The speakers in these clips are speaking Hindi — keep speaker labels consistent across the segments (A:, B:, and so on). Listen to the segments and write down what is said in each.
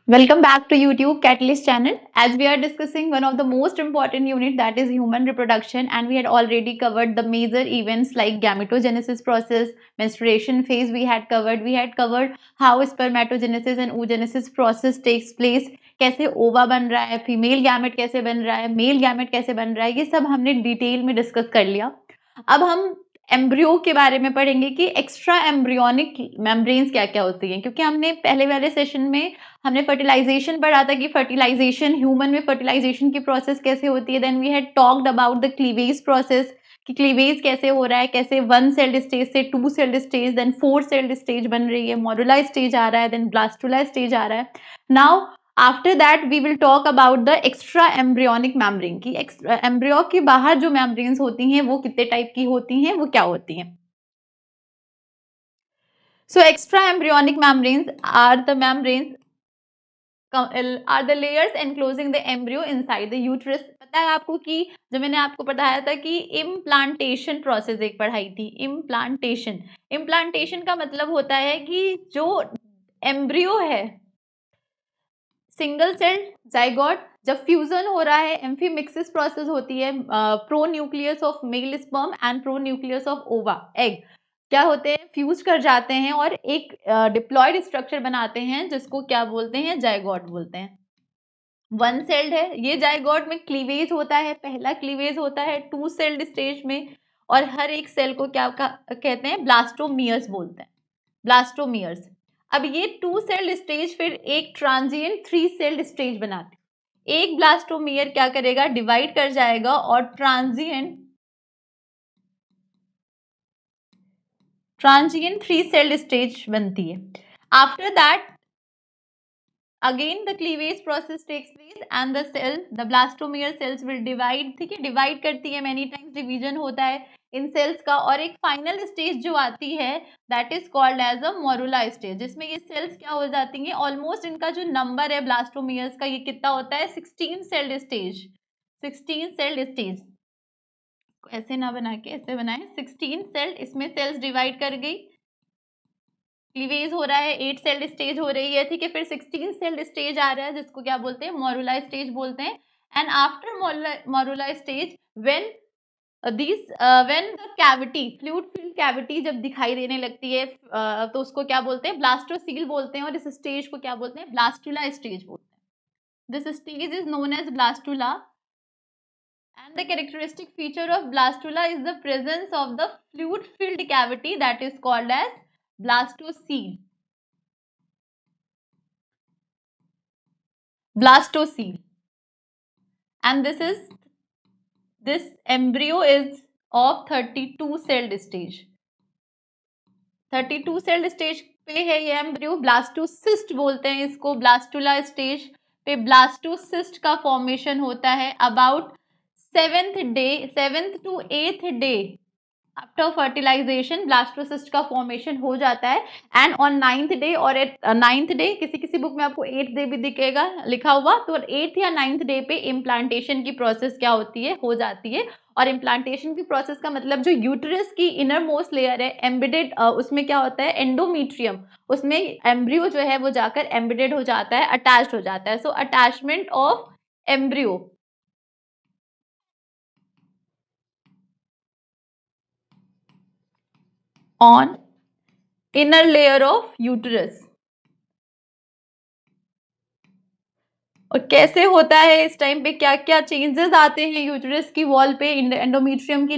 A: Welcome back to YouTube Catalyst channel. As we are discussing one of the most important unit, that is human reproduction, and we had already covered the major events like gametogenesis process, menstruation phase we had covered how spermatogenesis and oogenesis process takes place, कैसे ओवा बन रहा है, फीमेल गैमेट कैसे बन रहा है, मेल गैमेट कैसे बन रहा है, ये सब हमने डिटेल में डिस्कस कर लिया। अब हम एम्ब्रियो के बारे में पढ़ेंगे कि एक्स्ट्रा एम्ब्रियोनिक मेम्ब्रेन्स क्या क्या होती हैं, क्योंकि हमने पहले वाले सेशन में हमने फर्टिलाइजेशन पढ़ा था कि फर्टिलाइजेशन ह्यूमन में फर्टिलाइजेशन की प्रोसेस कैसे होती है। Then we had talked about the cleavage process कि क्लीवेज कैसे हो रहा है, कैसे वन सेल्ड स्टेज से two celled stage, then four celled stage बन रही है, मॉड्यूला स्टेज आ रहा है, देन ब्लास्टुला स्टेज आ रहा है। Now after that we will talk about the extra embryonic membrane की एम्ब्रियो के बाहर जो मेम्ब्रेन्स होती हैं वो कितने टाइप की होती हैं, वो क्या होती हैं। So extra embryonic membranes are the membranes are the layers enclosing the embryo inside the uterus। पता है आपको कि जब मैंने आपको पढ़ाया था कि इम्प्लांटेशन प्रोसेस एक पढ़ाई थी, इम्प्लांटेशन का मतलब होता है कि जो एम्ब्रियो है, सिंगल सेल जाइगोट, जब फ्यूजन हो रहा है, एम्फीमिक्सिस प्रोसेस होती है, pro nucleus of male sperm and pro nucleus of ओवा एग क्या होते हैं, फ्यूज कर जाते हैं और एक डिप्लॉयड स्ट्रक्चर बनाते हैं जिसको क्या बोलते हैं, जाइगोट बोलते हैं। वन सेल्ड है ये जाइगोट में क्लीवेज होता है, पहला क्लीवेज होता है टू सेल्ड स्टेज में, और हर एक सेल को क्या कहते हैं, ब्लास्टोमियर्स बोलते हैं, ब्लास्टोमियर्स। अब ये टू सेल्ड स्टेज फिर एक ट्रांजिएंट थ्री सेल्ड स्टेज बनाते हैं। एक ब्लास्टोमियर क्या करेगा, डिवाइड कर जाएगा और ट्रांजिएंट थ्री सेल्ड स्टेज बनती है। After that again the cleavage process takes place and the blastomere cells will divide। ठीक है, डिवाइड करती है, many times डिवीजन होता है इन सेल्स का, और एक फाइनल स्टेज जो आती है that is called as a morula stage, जिसमें ये सेल्स क्या हो जाती हैं, ऑलमोस्ट इनका जो नंबर है ब्लास्टोमियर्स का ये कितना होता है, 16 सेल्ड स्टेज, 16 सेल्ड स्टेज। ऐसे ना बना के ऐसे बनाए, 16 सेल्ड, इसमें सेल्स डिवाइड कर गई, क्लीवेज हो रहा है, 8 सेल्ड स्टेज हो रही है, ठीक है, फिर 16 सेल्ड स्टेज आ रहा है जिसको क्या बोलते हैं, मोरुला स्टेज बोलते हैं। And after morula stage when when the cavity, fluid filled cavity जब दिखाई देने लगती है तो उसको क्या बोलते हैं, ब्लास्टोसील बोलते हैं, और इस स्टेज को क्या बोलते हैं, ब्लास्टुला स्टेज बोलते हैं। This stage is known as blastula and the characteristic feature of blastula is the presence of the fluid filled cavity that is called as blastocele। And this embryo is of 32 celled stage, 32 celled stage पे है ये एम्ब्रियो, ब्लास्टोसिस्ट बोलते हैं इसको, ब्लास्टुला स्टेज पे ब्लास्टोसिस्ट का फॉर्मेशन होता है about 7th to 8th day after fertilization blastocyst का फॉर्मेशन हो जाता है। एंड ऑन 9th डे और 9th डे, किसी किसी बुक में आपको 8th डे भी दिखेगा लिखा हुआ, तो 8th या 9th डे पे इम्प्लांटेशन की प्रोसेस क्या होती है, हो जाती है। और इम्प्लांटेशन की प्रोसेस का मतलब जो यूटरस की इनर मोस्ट लेयर है एम्बेडेड, उसमें क्या होता है, एंडोमीट्रियम, उसमें एम्ब्रियो जो है वो जाकर एम्बेडेड हो जाता है, अटैच्ड हो जाता है। So attachment of embryo on inner layer of uterus। और कैसे होता है, इस टाइम पे क्या क्या चेंजेस आते हैं यूटरस की वॉल पे, एंडोमेट्रियम की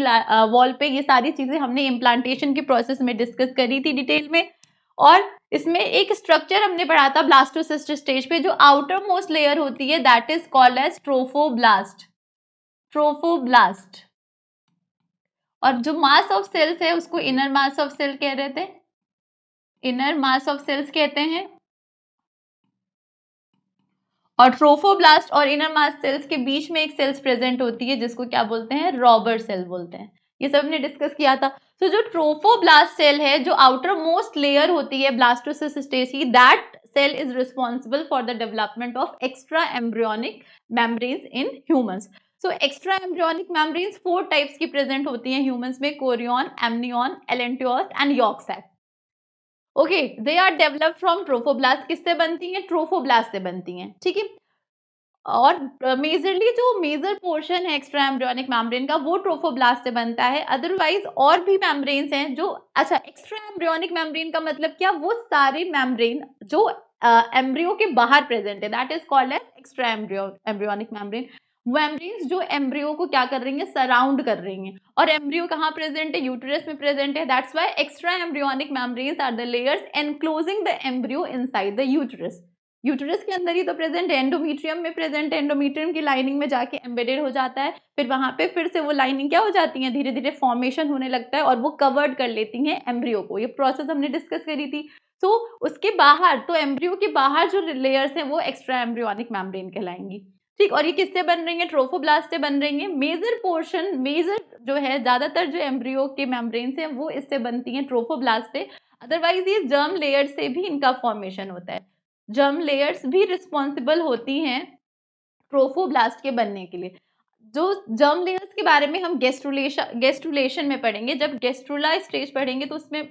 A: वॉल पे, ये सारी चीजें हमने इम्प्लांटेशन की प्रोसेस में डिस्कस करी थी डिटेल में। और इसमें एक स्ट्रक्चर हमने पढ़ा था ब्लास्टोसिस्ट स्टेज पे, जो आउटर मोस्ट लेयर होती है that is called as trophoblast, trophoblast. और जो मास ऑफ सेल्स है उसको इनर मास ऑफ सेल कह रहे थे, इनर मास ऑफ सेल्स कहते हैं। और ट्रोफोब्लास्ट और इनर मास सेल्स के बीच में एक सेल्स प्रेजेंट होती है जिसको क्या बोलते हैं, रॉबर सेल बोलते हैं। ये सब हमने डिस्कस किया था। तो जो ट्रोफोब्लास्ट सेल है, जो आउटर मोस्ट लेयर होती है ब्लास्टोसिस्ट स्टेज की, that cell is responsible for the development of extra embryonic membranes in humans. So extra embryonic membranes 4 types की प्रेजेंट होती हैं ह्यूमंस में, chorion, amnion, allantois and yolk sac. Okay, they are develop from trophoblast. किससे बनती हैं? ट्रोफोब्लास्ट से बनती हैं, ठीक है। और मेजरली जो मेजर पोर्शन है एक्स्ट्रा एम्ब्रियोनिक मेम्ब्रेन का वो ट्रोफोब्लास्ट से बनता है। अदरवाइज और भी मेम्ब्रेन्स हैं जो, अच्छा, एक्स्ट्रा एम्ब्रियोनिक मेम्ब्रेन का मतलब क्या? वो सारे मेम्ब्रेन जो एम्ब्रियो के बाहर प्रेजेंट है, that is called as extra embryonic membrane. Membranes जो एम्ब्रियो को क्या कर रही हैं? सराउंड कर रही हैं। और एम्ब्रियो कहाँ प्रेजेंट है? यूटेरस में प्रेजेंट है। That's why extra embryonic membranes are the layers enclosing the embryo inside the uterus. Uterus के अंदर ही तो प्रेजेंट है, एंडोमेट्रियम में प्रेजेंट है, एंडोमेट्रियम की लाइनिंग में जाके एम्बेडेड हो जाता है। फिर वहां पे फिर से वो लाइनिंग क्या हो जाती है? धीरे धीरे फॉर्मेशन होने लगता है और वो कवर्ड कर लेती हैं एम्ब्रियो को। ये प्रोसेस हमने डिस्कस करी थी। तो उसके बाहर, तो एम्ब्रियो के बाहर जो लेयर्स हैं वो एक्स्ट्रा एम्ब्रियोनिक मेम्ब्रेन कहलाएंगी, ठीक। और ये किससे बन रही है? ट्रोफोब्लास्ट से बन रही है। मेजर पोर्शन, मेजर जो है, ज्यादातर जो एम्ब्रियो के मेम्ब्रेन्स हैं वो इससे बनती हैं, ट्रोफोब्लास्ट से। अदरवाइज ये जर्म लेयर से भी इनका फॉर्मेशन होता है। जर्म लेयर्स भी रिस्पॉन्सिबल होती हैं ट्रोफोब्लास्ट के बनने के लिए। जो जर्म लेयर्स के बारे में हम गेस्ट्रुलेशन में पढ़ेंगे, जब गेस्ट्रुला स्टेज पढ़ेंगे तो उसमें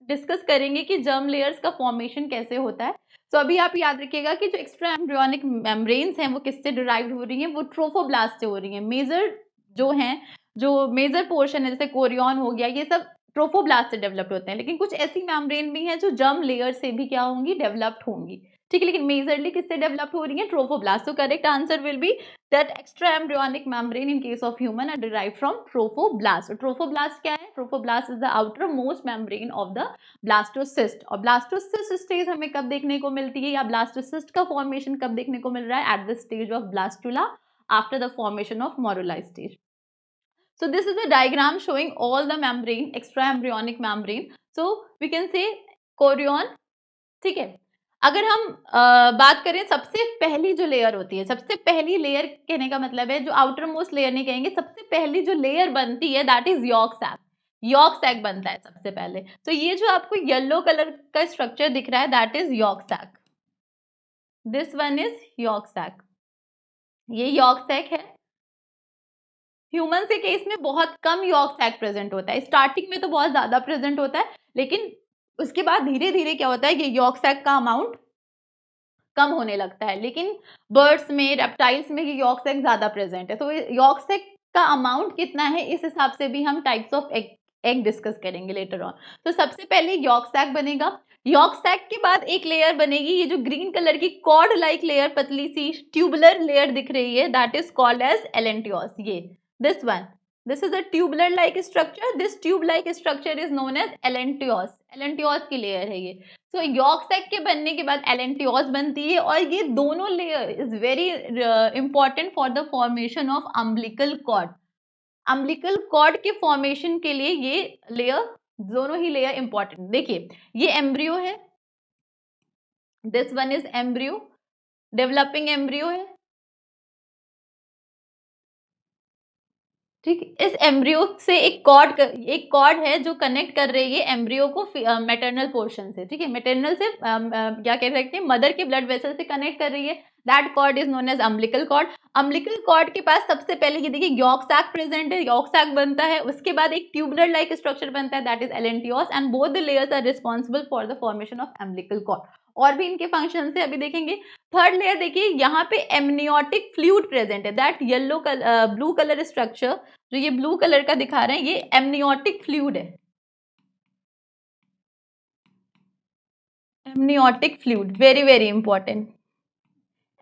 A: डिस्कस करेंगे कि जर्म लेयर्स का फॉर्मेशन कैसे होता है। तो अभी आप याद रखिएगा कि जो एक्स्ट्रा एम्ब्रियोनिक मेम्ब्रेन्स हैं वो किससे डिराइव्ड हो रही हैं? वो ट्रोफोब्लास्ट से हो रही हैं। मेजर जो हैं, जो मेजर पोर्शन है, जैसे कोरियन हो गया, ये सब ट्रोफोब्लास्ट से डेवलप्ड होते हैं। लेकिन कुछ ऐसी मेम्ब्रेन भी हैं जो जर्म लेयर से भी क्या होंगी? डेवलप्ड होंगी, ठीक है। लेकिन मेजरली किससे डेवलप हो रही है? ट्रोफोब्लास्ट। तो correct answer will be that extra embryonic membrane in case of human are derived from trophoblast. Trophoblast क्या है? Trophoblast is the outer most membrane of the blastocyst. और ब्लास्टोसिस्ट स्टेज हमें कब देखने को मिलती है, या ब्लास्टोसिस्ट का फॉर्मेशन कब देखने को मिल रहा है? At the stage of blastula after the formation of moruli stage. So this is a diagram showing all the membrane, extra embryonic membrane. So we can say chorion, ठीक है। अगर हम बात करें सबसे पहली जो लेयर होती है, सबसे पहली लेयर कहने का मतलब है, जो आउटर मोस्ट लेयर नहीं कहेंगे, सबसे पहली जो लेयर बनती है that is yolk sac. Yolk sac बनता है सबसे पहले। तो ये जो आपको येलो कलर का स्ट्रक्चर दिख रहा है that is yolk sac. This one is yolk sac. ये यॉर्क सैक है। ह्यूमन के केस में बहुत कम यॉर्क सैक प्रेजेंट होता है। स्टार्टिंग में तो बहुत ज्यादा प्रेजेंट होता है, लेकिन उसके बाद धीरे धीरे क्या होता है, ये यॉर्क सैक का अमाउंट कम होने लगता है। लेकिन बर्ड्स में, रेप्टाइल्स में ये यॉर्क सैक ज्यादा प्रेजेंट है। तो यॉर्क सैक का अमाउंट कितना है, इस हिसाब से भी हम टाइप्स ऑफ एग डिस्कस करेंगे लेटर ऑन। तो सबसे पहले यॉर्क सैक बनेगा। यॉर्क सैक के बाद एक लेयर बनेगी, ये जो ग्रीन कलर की कॉर्ड लाइक लेयर, पतली सी ट्यूबुलर लेयर दिख रही है, दैट इज कॉल्ड एज एलेंटियोस। ये this one, this is a tubular like structure. This tube like structure is known as एलेंटियोस। एलेंटियोस की लेयर है ये। तो यॉर्क सैक के बनने के बाद एलेंटियोस बनती है, और ये दोनों layer is very important for the formation of umbilical cord. Umbilical cord के फॉर्मेशन के लिए ये लेयर, दोनों ही लेयर इंपॉर्टेंट। देखिए ये एम्ब्रियो है, this one is embryo, developing embryo है, ठीक। इस एम्ब्रियो से एक कॉर्ड है जो कनेक्ट कर रही है एम्ब्रियो को मैटरनल पोर्शन से, ठीक है। मैटरनल से क्या कह सकते हैं, मदर के ब्लड वेसल से कनेक्ट कर रही है। That cord is known as umbilical cord. Umbilical cord के पास सबसे पहले ये देखिए यॉर्क सैक प्रेजेंट है, यॉर्क सैक बनता है। उसके बाद एक ट्यूबुलर लाइक स्ट्रक्चर बनता है, that is allantois, and both the layers are responsible for the formation of umbilical cord. और भी इनके फंक्शन है, अभी देखेंगे। थर्ड लेयर देखिए, यहाँ पे एमनियोटिक फ्लूइड प्रेजेंट है, that yellow blue colour structure जो ये ब्लू कलर का दिखा रहे हैं, ये एमनियोटिक फ्लूइड है। Amniotic fluid very very important.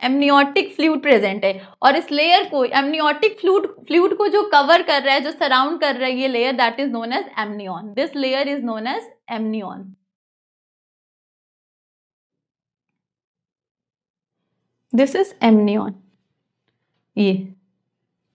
A: Amniotic fluid present है, और इस लेयर को, एमनियोटिक फ्लूइड को जो कवर कर रहा है, जो सराउंड कर रहा है ये layer, that is known as amnion. This layer is known as amnion. This is amnion. ये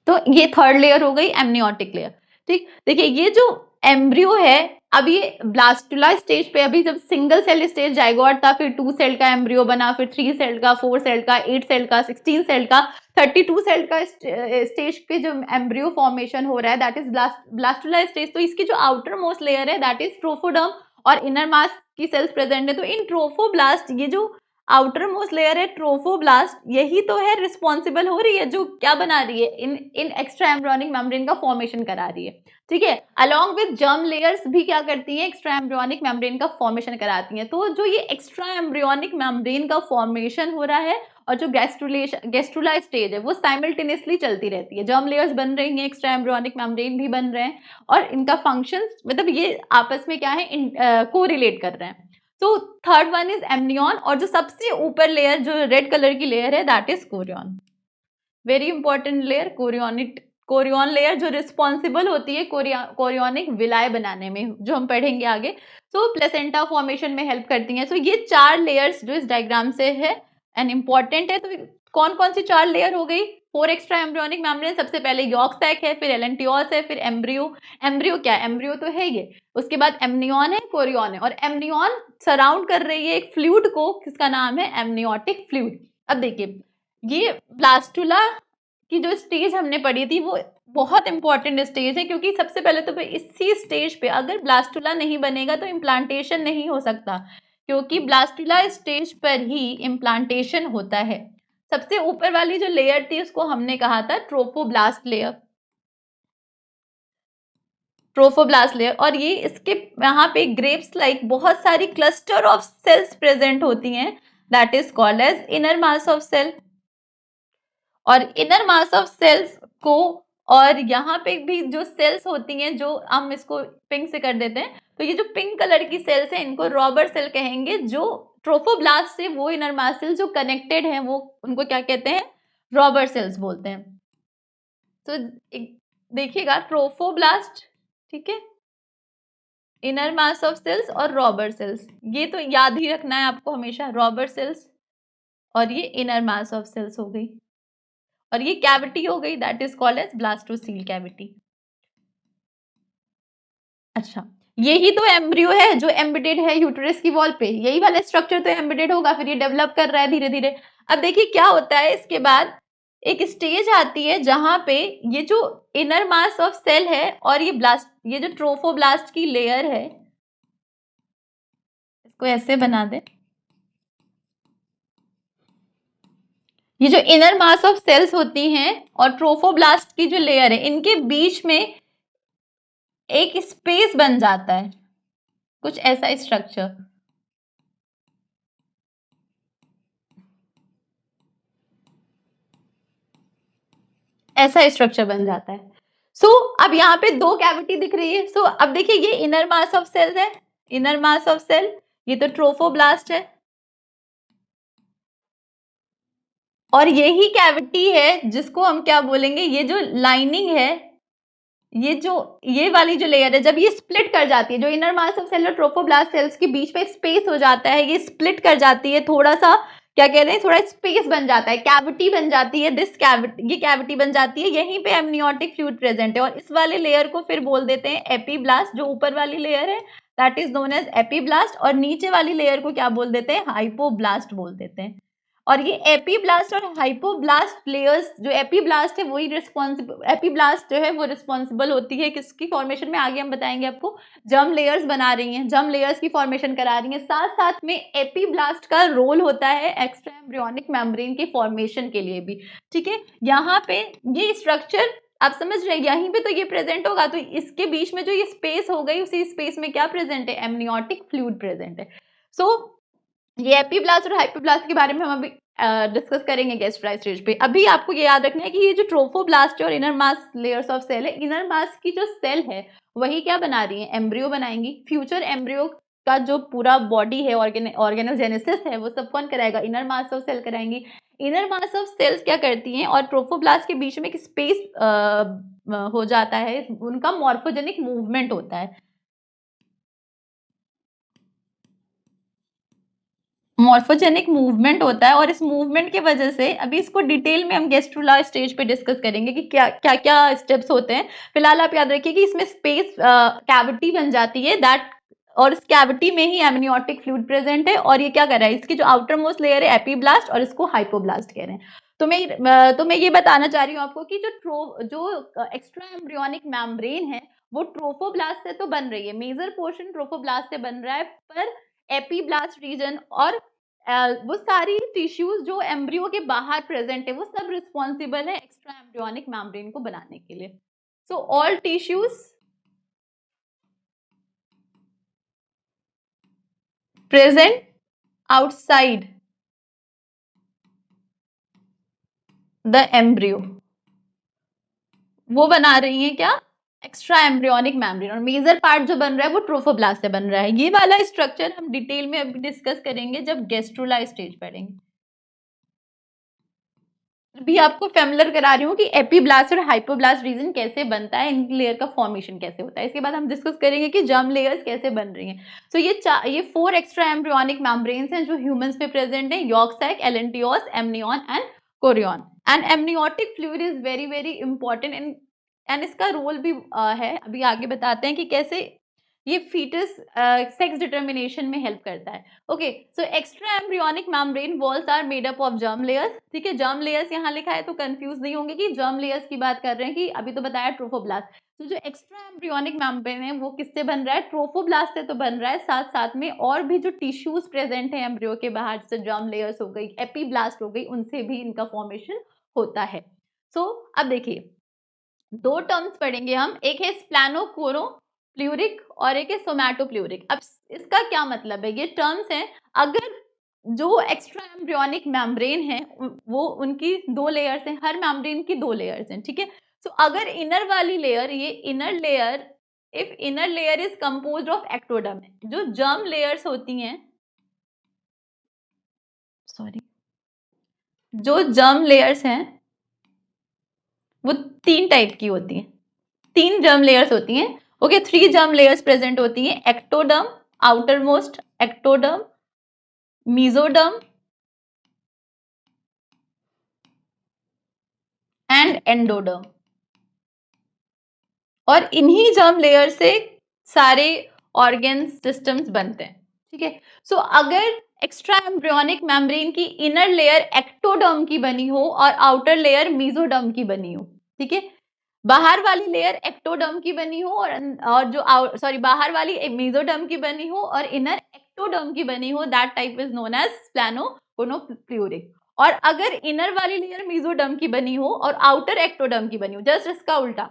A: तो ये थर्ड लेयर हो गई, एमनियोटिक लेयर, ठीक। देखिए ये जो एम्ब्रियो है, अब ये ब्लास्टुला स्टेज पे, अभी जब सिंगल सेल स्टेज जाइगोट था, फिर 2 सेल का एम्ब्रियो बना, फिर 3 सेल का, 4 सेल का, 8 सेल का, 16 सेल का, 32 सेल का स्टेज पे जो एम्ब्रियो फॉर्मेशन हो रहा है, दैट इज ब्लास्टुला स्टेज। तो इसकी जो आउटर मोस्ट लेयर है दैट इज ट्रोफोडर्म, और इनर मास की सेल्स प्रेजेंट है। तो इन ट्रोफोब्लास्ट, ये जो आउटर मोस्ट लेयर है ट्रोफोब्लास्ट, यही तो है रिस्पॉन्सिबल हो रही है, जो क्या बना रही है, इन एक्स्ट्रा एम्ब्रियोनिक मेम्ब्रेन का फॉर्मेशन करा रही है, ठीक है। अलॉन्ग विद जर्म लेयर्स भी क्या करती हैं, एक्स्ट्रा एम्ब्रियोनिक मेम्ब्रेन का फॉर्मेशन कराती हैं। तो जो ये एक्स्ट्रा एम्ब्रियोनिक मेम्ब्रेन का फॉर्मेशन हो रहा है और जो गैस्ट्रुला स्टेज है वो साइमल्टेनियसली चलती रहती है, जर्म लेयर्स बन रही हैं, एक्स्ट्रा एम्ब्रियोनिक मेम्ब्रेन भी बन रहे हैं, और इनका फंक्शन मतलब ये आपस में क्या है, कोरिलेट कर रहे हैं। तो थर्ड वन इज एमनियन, और जो सबसे ऊपर लेयर जो रेड कलर की लेयर है that is Korean, very important layer, Korean layer जो रिस्पॉन्सिबल होती है कोरियोनिक विलाय बनाने में, जो हम पढ़ेंगे आगे। तो प्लेसेंटा फॉर्मेशन में हेल्प करती हैं। सो ये 4 लेयर्स जो इस डायग्राम से है एंड इम्पॉर्टेंट है। तो कौन कौन सी 4 लेयर हो गई, 4 एक्स्ट्रा एम्ब्रियोनिक मेम्ब्रेन, सबसे पहले यॉर्क सैक है, फिर एलेंटियोस है, फिर एम्ब्रियो क्या है, एम्ब्रियो तो है ये, उसके बाद एमनियन है, कोरियन है, और एमनियन सराउंड कर रही है एक फ्लूइड को, किसका नाम है एमनियोटिक फ्लूइड। अब देखिए ये ब्लास्टुला की जो स्टेज हमने पढ़ी थी वो बहुत इंपॉर्टेंट स्टेज है, क्योंकि सबसे पहले तो इसी स्टेज पे अगर ब्लास्टुला नहीं बनेगा तो इम्प्लांटेशन नहीं हो सकता, क्योंकि ब्लास्टुला स्टेज पर ही इम्प्लांटेशन होता है। सबसे ऊपर वाली जो लेयर थी उसको हमने कहा था ट्रोफोब्लास्ट लेयर, ट्रोफोब्लास्ट लेयर, और ये इसके यहाँ पे ग्रेप्स लाइक बहुत सारी क्लस्टर ऑफ सेल्स प्रेजेंट होती हैं, that is called as inner mass of cell. और इनर मास ऑफ सेल्स को, और यहाँ पे भी जो सेल्स होती हैं, जो हम इसको पिंक से कर देते हैं, तो ये जो पिंक कलर की सेल्स हैं इनको रॉबर सेल कहेंगे, जो ट्रोफोब्लास्ट से वो इनर मास सेल्स जो कनेक्टेड हैं वो उनको क्या कहते हैं, रॉबर सेल्स बोलते हैं। तो देखिएगा ट्रोफोब्लास्ट, ठीक है, इनर मास ऑफ सेल्स और रॉबर सेल्स, ये तो याद ही रखना है आपको हमेशा, रॉबर सेल्स और ये इनर मास ऑफ सेल्स हो गई, और ये कैविटी हो गई that is called as blastocoel cavity. अच्छा, यही तो एम्ब्रियो है जो एम्बेडेड है यूटेरस की वॉल पे, यही वाला स्ट्रक्चर तो एम्बेडेड होगा, फिर ये डेवलप कर रहा है धीरे धीरे। अब देखिए क्या होता है, इसके बाद एक स्टेज आती है जहां पे ये जो इनर मास ऑफ सेल है और ये जो ट्रोफोब्लास्ट की लेयर है, इसको ऐसे बना दे, ये जो इनर मास ऑफ सेल्स होती हैं और ट्रोफोब्लास्ट की जो लेयर है, इनके बीच में एक स्पेस बन जाता है, कुछ ऐसा स्ट्रक्चर, ऐसा स्ट्रक्चर बन जाता है। सो अब यहाँ पे 2 कैविटी दिख रही है। सो अब देखिए ये इनर मास ऑफ सेल्स है, इनर मास ऑफ सेल, ये तो ट्रोफोब्लास्ट है, और यही कैविटी है जिसको हम क्या बोलेंगे, ये जो लाइनिंग है, ये वाली जो लेयर है, जब ये स्प्लिट कर जाती है, जो इनर मास ऑफ सेल और ट्रोफोब्लास्ट सेल्स के बीच में स्पेस हो जाता है, ये स्प्लिट कर जाती है, थोड़ा सा क्या कह रहे हैं, थोड़ा स्पेस बन जाता है, कैविटी बन जाती है, दिस कैविटी, ये कैविटी बन जाती है, यहीं पे एमनियोटिक फ्लूइड प्रेजेंट है, और इस वाले लेयर को फिर बोल देते हैं एपीब्लास्ट, जो ऊपर वाली लेयर है that is known as epiblast, और नीचे वाली लेयर को क्या बोल देते हैं, हाइपोब्लास्ट बोल देते हैं। और ये एपीब्लास्ट और हाइपोब्लास्ट लेयर्स, जो एपीब्लास्ट है वही रिस्पॉन्सिबल, एपीब्लास्ट जो है वो रिस्पॉन्सिबल होती है किसकी फॉर्मेशन में, आगे हम बताएंगे आपको, जर्म लेयर्स बना रही हैं, जर्म लेयर्स की फॉर्मेशन करा रही हैं, साथ साथ में एपीब्लास्ट का रोल होता है एक्स्ट्रा एम्ब्रियोनिक मेम्ब्रेन के फॉर्मेशन के लिए भी, ठीक है। यहाँ पे ये स्ट्रक्चर आप समझ रहे हैं, यहीं पे तो ये प्रेजेंट होगा, तो इसके बीच में जो ये स्पेस हो गई, उसी स्पेस में क्या प्रेजेंट है, एमनियोटिक फ्लूइड प्रेजेंट है। सो ये एपीब्लास्ट और हाइपोब्लास्ट के बारे में हम अभी डिस्कस करेंगे गैस्ट्राई स्टेज पे। अभी आपको ये याद रखना है कि ये जो ट्रोफोब्लास्ट और inner mass layers of cell है, इनर मास की जो सेल है वही क्या बना रही है, एम्ब्रियो बनाएंगी। फ्यूचर एम्ब्रियो का जो पूरा बॉडी है, ऑर्गेनोजेनेसिस है, वो सब कौन कराएगा, इनर मास ऑफ सेल कराएंगी। इनर मास ऑफ सेल्स क्या करती हैं, और ट्रोफोब्लास्ट के बीच में एक स्पेस हो जाता है, उनका मॉर्फोजेनिक मूवमेंट होता है, मॉर्फोजेनिक मूवमेंट होता है, और इस मूवमेंट की वजह से अभी इसको डिटेल में हम गैस्ट्रुला स्टेज पे डिस्कस करेंगे कि क्या क्या क्या स्टेप्स होते हैं। फिलहाल आप याद रखिए कि इसमें स्पेस कैविटी बन जाती है दैट, और इस कैविटी में ही एमनियोटिक फ्लूइड प्रेजेंट है, और ये क्या कर रहा है, इसकी जो आउटर मोस्ट लेयर है एपीब्लास्ट, और इसको हाइपोब्लास्ट कह रहे हैं। तो मैं ये बताना चाह रही हूँ आपको कि जो एक्स्ट्रा एम्ब्रियोनिक मेम्ब्रेन है वो ट्रोफोब्लास्ट से तो बन रही है, मेजर पोर्शन ट्रोफोब्लास्ट से बन रहा है, पर एपीब्लास्ट रीजन और वो सारी टिश्यूज जो एम्ब्रियो के बाहर प्रेजेंट है वो सब रिस्पॉन्सिबल है एक्स्ट्रा एम्ब्रियोनिक मेम्ब्रेन को बनाने के लिए. So all tissues present outside the embryo वो बना रही है क्या, एक्स्ट्रा एम्ब्रियोनिक मेम्ब्रेन. और मेजर पार्ट जो बन रहा है वो ट्रोफोब्लास्ट से बन रहा है. ये वाला स्ट्रक्चर हम डिटेल में अभी डिस्कस करेंगे जब गैस्ट्रोला स्टेज पढ़ेंगे. अभी आपको फेमिलियर करा रही हूँ कि एपीब्लास्ट और हाइपोब्लास्ट रीजन कैसे बनता है, इन लेयर का फॉर्मेशन कैसे होता है. इसके बाद हम डिस्कस करेंगे कि जर्म लेयर्स कैसे बन रही हैं. तो ये 4 एक्स्ट्रा एम्ब्रियोनिक मेम्ब्रेन्स हैं जो ह्यूमंस में प्रेजेंट है, yolk sac, allantois, amnion and chorion. And amniotic fluid is very very important and इसका रोल भी है. अभी आगे बताते हैं कि कैसे ये फीटस सेक्स डिटर्मिनेशन में हेल्प करता है. Okay, so extra embryonic membrane walls are made up of germ layers. ठीक है, जर्म लेयर्स यहाँ लिखा है तो कंफ्यूज नहीं होंगे कि जर्म लेयर्स की बात कर रहे हैं कि अभी तो बताया ट्रोफोब्लास्ट. तो जो एक्स्ट्रा एम्ब्रियोनिक मेम्ब्रेन है वो किससे बन रहा है, ट्रोफोब्लास्ट से तो बन रहा है. साथ साथ में और भी जो टिश्यूज प्रेजेंट है एम्ब्रियो के बाहर, जैसे जर्म लेयर्स हो गई, एपीब्लास्ट हो गई, उनसे भी इनका फॉर्मेशन होता है. सो अब देखिए 2 टर्म्स पढ़ेंगे हम, एक है स्प्लैनोकोरोप्ल्यूरिक और एक है सोमैटोप्ल्यूरिक. अब इसका क्या मतलब है, ये टर्म्स हैं अगर जो एक्स्ट्रा एम्ब्रियोनिक मेम्ब्रेन है वो उनकी 2 लेयर्स हैं, हर मेम्ब्रेन की 2 लेयर्स हैं. ठीक है, तो अगर इनर वाली लेयर, ये inner layer, if inner layer is composed of ectoderm, जो जर्म लेयर्स होती हैं, सॉरी, जो जर्म लेयर्स हैं वो 3 टाइप की होती हैं. 3 जर्म लेयर्स होती हैं. ओके, 3 जर्म लेयर्स प्रेजेंट होती हैं, ectoderm, outer most ectoderm, mesoderm and endoderm. और इन्हीं जर्म लेयर से सारे ऑर्गन सिस्टम्स बनते हैं. ठीक है, सो अगर एक्स्ट्रा एम्ब्रियोनिक मेम्ब्रेन की इनर लेयर एक्टोडर्म की बनी हो और आउटर लेयर मीजोडर्म की बनी हो. ठीक है, बाहर वाली लेयर एक्टोडर्म की बनी हो और जो सॉरी बाहर वाली मीजोडर्म की बनी हो और इनर एक्टोडर्म की बनी हो, that type is known as splanchnopleuric. और अगर इनर वाली लेयर मीजोडर्म की बनी हो और आउटर एक्टोडर्म की बनी हो, जस्ट इसका उल्टा,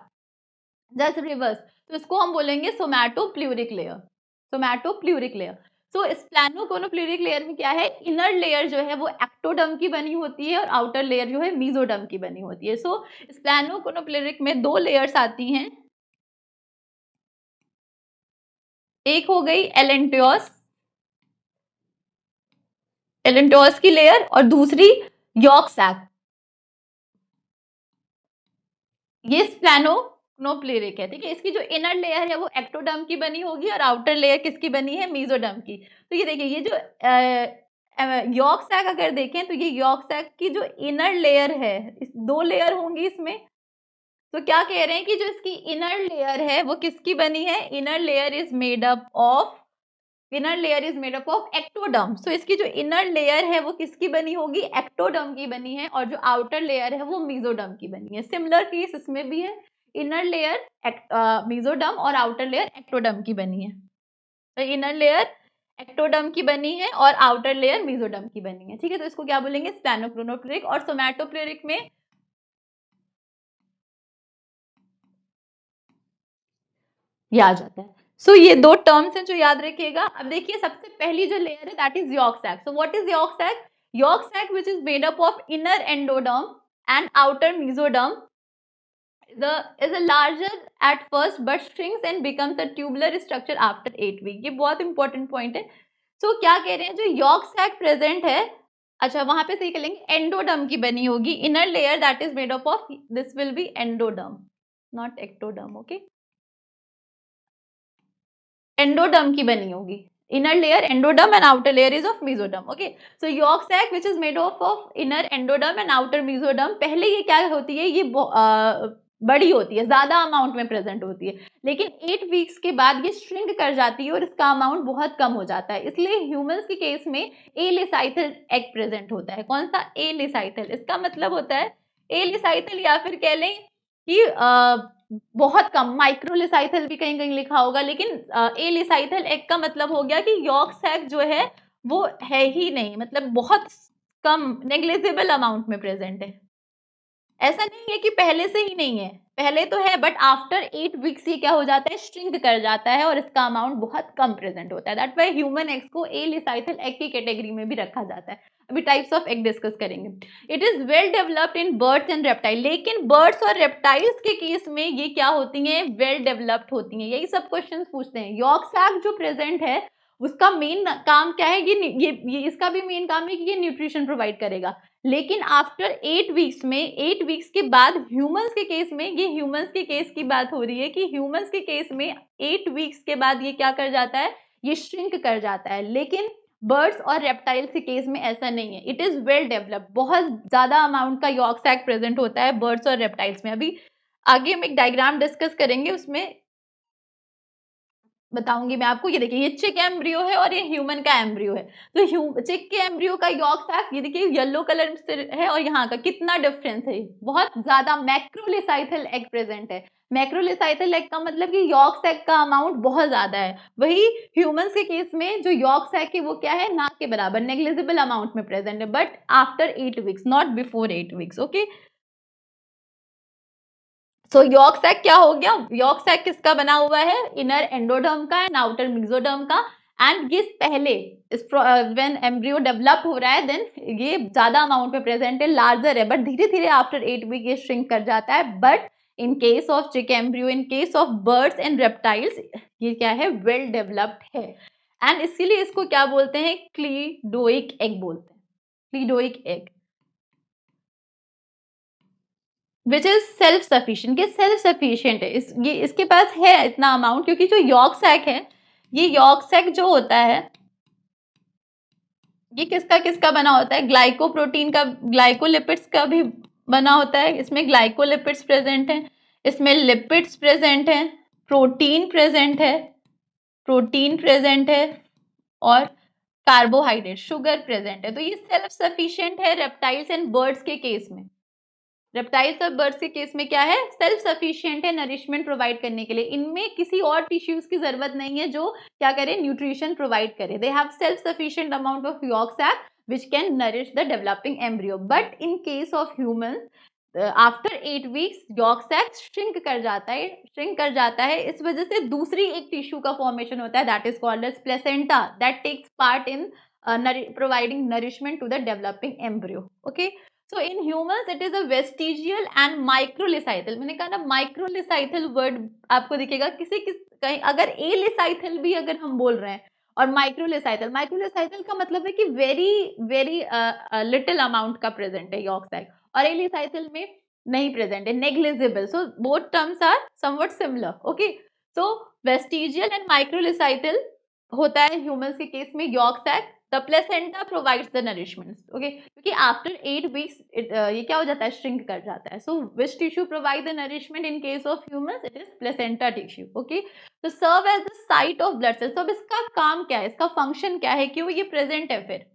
A: जस्ट रिवर्स, तो इसको हम बोलेंगे सोमैटोप्ल्यूरिक लेयर. सोमैटोप्ल्यूरिक लेयर. सो स्प्लैनोकोरोप्ल्यूरिक लेयर में क्या है, इनर लेयर जो है वो एक्टोडर्म की बनी होती है और आउटर लेयर जो है मीजोडर्म की बनी होती है. सो स्प्लैनोकोरोप्ल्यूरिक में 2 लेयर्स आती हैं, एक हो गई एलेंटियोस, एलेंटियोस की लेयर, और दूसरी यॉर्क सैक. ये स्प्लैनोकोरोप्ल्यूरिक है. ठीक है, इसकी जो इनर लेयर है वो एक्टोडर्म की बनी होगी और आउटर लेयर किसकी बनी है, मीजोडर्म की. तो ये देखिए, ये जो यॉर्क सैक अगर देखें तो ये यॉर्क सैक की जो इनर लेयर है, 2 लेयर होंगी इसमें. तो क्या कह रहे हैं कि जो इसकी इनर लेयर है वो किसकी बनी है, inner layer is made up of ectoderm. So इसकी जो इनर लेयर है वो किसकी बनी होगी, एक्टोडर्म की बनी है, और जो आउटर लेयर है वो मीजोडर्म की बनी है. सिमिलर केस इसमें भी है, इनर लेयर मीजोडर्म और आउटर लेयर एक्टोडर्म की बनी है. तो इनर लेयर एक्टोडर्म की बनी है और आउटर लेयर मीजोडर्म की बनी है. ठीक है, तो इसको क्या बोलेंगे, स्प्लैनोकोरोप्ल्यूरिक. और सोमैटोप्ल्यूरिक में ये आ जाता है. सो ये 2 टर्म्स हैं जो याद रखिएगा. अब देखिए सबसे पहली जो लेयर है that is yolk sac. So what is yolk sac, yolk sac which is made up of inner endoderm and outer mesoderm is a larger at first but shrinks and becomes a tubular structure after 8 weeks. ये बहुत इंपॉर्टेंट पॉइंट है. सो क्या कह रहे हैं, जो यॉर्क सैक प्रेजेंट है, अच्छा वहां पे सही करेंगे, एंडोडर्म की बनी होगी. Inner layer that is made up of, this will be endoderm not ectoderm. Okay, endoderm की बनी होगी. Inner layer endoderm and outer layer is of mesoderm. Okay, so yolk sac which is made of inner endoderm and outer mesoderm. पहले ये क्या होती है, ये बड़ी होती है, ज्यादा अमाउंट में प्रेजेंट होती है, लेकिन 8 वीक्स के बाद ये श्रिंक कर जाती है और इसका अमाउंट बहुत कम हो जाता है. इसलिए ह्यूमंस के केस में एलिसाइथल एग प्रेजेंट होता है. कौन सा, एलिसाइथल. इसका मतलब होता है एलिसाइथल, या फिर कह लें कि बहुत कम, माइक्रोलिसाइथल भी कहीं कहीं लिखा होगा, लेकिन एलिसाइथल एग का मतलब हो गया कि यॉर्क सैक जो है वो है ही नहीं, मतलब बहुत कम नेग्लिजिबल अमाउंट में प्रेजेंट है। ऐसा नहीं है कि पहले से ही नहीं है, पहले तो है, बट आफ्टर 8 वीक्स ये क्या हो जाता है, श्रिंक कर जाता है और इसका अमाउंट बहुत कम प्रेजेंट होता है। दैट वाई ह्यूमन एग्स को ए लिसाइथल एग की कैटेगरी में भी रखा जाता है। अभी टाइप्स ऑफ एग डिस्कस करेंगे। It is well developed in birds and reptile, लेकिन बर्ड्स और रेप्टाइल्स के केस में ये क्या होती हैं, वेल डेवलप्ड होती हैं। यही सब क्वेश्चन पूछते हैं। यॉर्क सैक जो प्रेजेंट है उसका मेन काम क्या है, ये इसका भी मेन काम है कि ये न्यूट्रिशन प्रोवाइड करेगा। लेकिन आफ्टर 8 वीक्स में, 8 वीक्स के बाद ह्यूमंस के केस में, ये ह्यूमंस के केस की बात हो रही है कि ह्यूमंस के केस में 8 वीक्स के बाद ये क्या कर जाता है, ये श्रिंक कर जाता है। लेकिन बर्ड्स और रेप्टाइल्स के केस में ऐसा नहीं है। इट इज वेल डेवलप्ड, बहुत ज्यादा अमाउंट का यॉर्क सैक प्रेजेंट होता है बर्ड्स और रेप्टाइल्स में। अभी आगे हम एक डायग्राम डिस्कस करेंगे, उसमें बताऊंगी मैं आपको। ये देखिए, ये चिक एम्ब्रियो है और ये ह्यूमन का एम्ब्रियो है। तो चिक के एम्ब्रियो का यॉर्क सैक ये देखिए येलो कलर से है, और यहाँ का कितना डिफरेंस है, बहुत ज्यादा मैक्रोलिसाइथल एग प्रेजेंट है। मैक्रोलिसाइथल एग का मतलब कि यॉर्क सैक का अमाउंट बहुत ज्यादा है। वही ह्यूमंस के केस में जो यॉर्क सैक है वो क्या है, ना के बराबर, नेग्लिजिबल अमाउंट में प्रेजेंट है, but after 8 weeks, not before 8 weeks. Okay, so yolk sac क्या हो गया, यॉर्क सैक किसका बना हुआ है, इनर एंडोडर्म का एंड आउटर मेसोडर्म का। एंड ये पहले व्हेन एम्ब्रियो डेवलप हो रहा है देन ये ज्यादा अमाउंट में प्रेजेंट है, लार्जर है, बट धीरे धीरे आफ्टर 8 वीक ये श्रिंक कर जाता है। But in case of chick embryo, in case of birds and reptiles, ये क्या है, वेल डेवलप्ड है। एंड इसीलिए इसको क्या बोलते हैं, क्लीडोइक एग बोलते हैं, cleidoic egg, which is self sufficient. ये सेल्फ सफिशिएंट है, ये इसके पास है इतना अमाउंट, क्योंकि जो यॉर्क सैक है, ये यॉर्क सैक जो होता है ये किसका किसका बना होता है, ग्लाइकोप्रोटीन का, ग्लाइकोलिपिड्स का भी बना होता है। इसमें ग्लाइकोलिपिड्स प्रेजेंट हैं, इसमें लिपिड्स प्रेजेंट हैं, प्रोटीन प्रेजेंट है, प्रोटीन प्रेजेंट है, और कार्बोहाइड्रेट, शुगर प्रेजेंट है। तो ये सेल्फ सफिशिएंट है रेप्टाइल्स एंड बर्ड्स के केस में। रेप्टाइल्स और बर्ड्स के केस में क्या है, सेल्फ सफिशिएंट है नरिशमेंट प्रोवाइड करने के लिए। इनमें किसी और टिश्यूज की जरूरत नहीं है जो क्या करे, न्यूट्रिशन प्रोवाइड करे। They have self sufficient amount of yolk sac which can nourish the developing embryo. But in case of humans, after 8 weeks yolk sac shrink कर जाता है, श्रिंक कर जाता है। इस वजह से दूसरी एक टिश्यू का फॉर्मेशन होता है, that is called as placenta, that takes part in providing nourishment to the developing embryo. Okay, so in humans it is a vestigial and microlysathal. मैंने कहा ना microlysathal वर्ड आपको दिखेगा किसी कहीं, अगर एलिसाइथल भी अगर हम बोल रहे हैं, और माइक्रोलिसाइथल, माइक्रोलिसाइथल का मतलब है कि वेरी वेरी लिटिल अमाउंट का प्रेजेंट है यॉर्क सैक, और एलिसाइथल में नहीं प्रेजेंट है, negligible. So both terms are somewhat similar. Okay, so vestigial and microlecithal होता है ह्यूमंस के केस में yolk sac. The placenta provides the nourishment. Okay, क्योंकि आफ्टर 8 वीक्स ये क्या हो जाता है, श्रिंक कर जाता है। So which tissue provide the nourishment in case of humans, it is placenta tissue. Okay, तो serve as the site of blood cells. तो अब इसका काम क्या है, इसका फंक्शन क्या है, क्यों ये प्रेजेंट है, फिर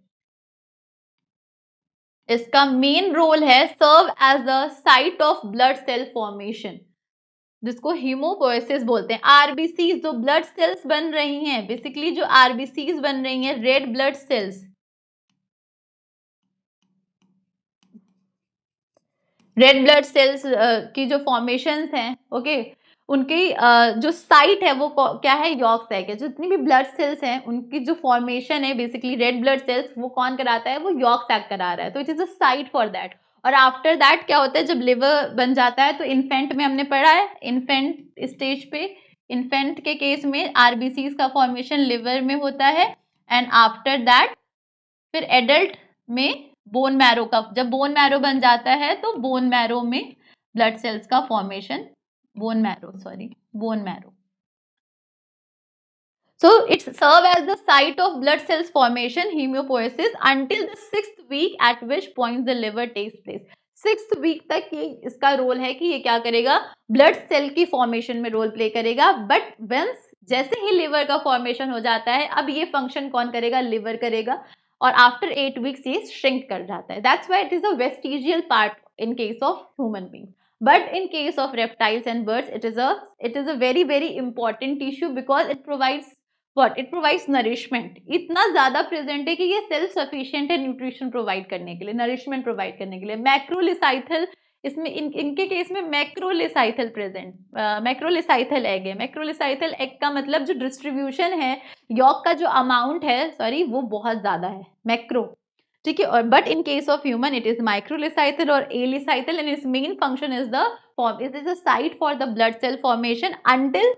A: इसका मेन रोल है serve as the site of blood cell formation, जिसको हीमोपोएसिस बोलते हैं। आरबीसीज जो ब्लड सेल्स बन रही हैं, बेसिकली जो आरबीसीज बन रही हैं, red blood cells, red blood cells की जो फॉर्मेशंस हैं, ओके, उनकी जो साइट है वो क्या है, यॉर्क सैक है। जितनी भी ब्लड सेल्स हैं उनकी जो फॉर्मेशन है बेसिकली रेड ब्लड सेल्स, वो कौन कराता है, वो यॉर्क सैक करा रहा है। तो it is a site for that. और आफ्टर दैट क्या होता है, जब लिवर बन जाता है, तो इन्फेंट में हमने पढ़ा है, इन्फेंट स्टेज पे, इन्फेंट के केस में आरबीसीज का फॉर्मेशन लिवर में होता है। एंड आफ्टर दैट फिर एडल्ट में बोन मैरो का, जब बोन मैरो बन जाता है तो बोन मैरो में ब्लड सेल्स का formation, bone marrow. So it serve as the site of blood cells formation, hematopoiesis, until the 6th week, at which point the liver takes place. 6th week तक ये इसका रोल है कि ये क्या करेगा, ब्लड सेल की फॉर्मेशन में रोल प्ले करेगा। बट वंस जैसे ही लिवर का फॉर्मेशन हो जाता है, अब ये फंक्शन कौन करेगा, लिवर करेगा। और आफ्टर 8 वीक्स ये श्रिंक कर जाता है। That's why it is a vestigial part in case of human being, but in case of reptiles and birds it is a very very important tissue because it provides what, it provides nourishment, इतना ज्यादा प्रेजेंट है कि ये सेल्फ सफिशिएंट है न्यूट्रिशन प्रोवाइड करने के लिए, नरिशमेंट प्रोवाइड करने के लिए। मैक्रोलिसाइथल, इसमें इनके केस में मैक्रोलिसाइथल प्रेजेंट, मैक्रोलिसाइथल एग है। मैक्रोलिसाइथल एग का मतलब जो डिस्ट्रीब्यूशन है यॉक का, जो अमाउंट है सॉरी, वो बहुत ज्यादा है, मैक्रो, ठीक है। और but in case of human it is microlecithal और alecithal, and its main function is the form, it is a site for the blood cell formation until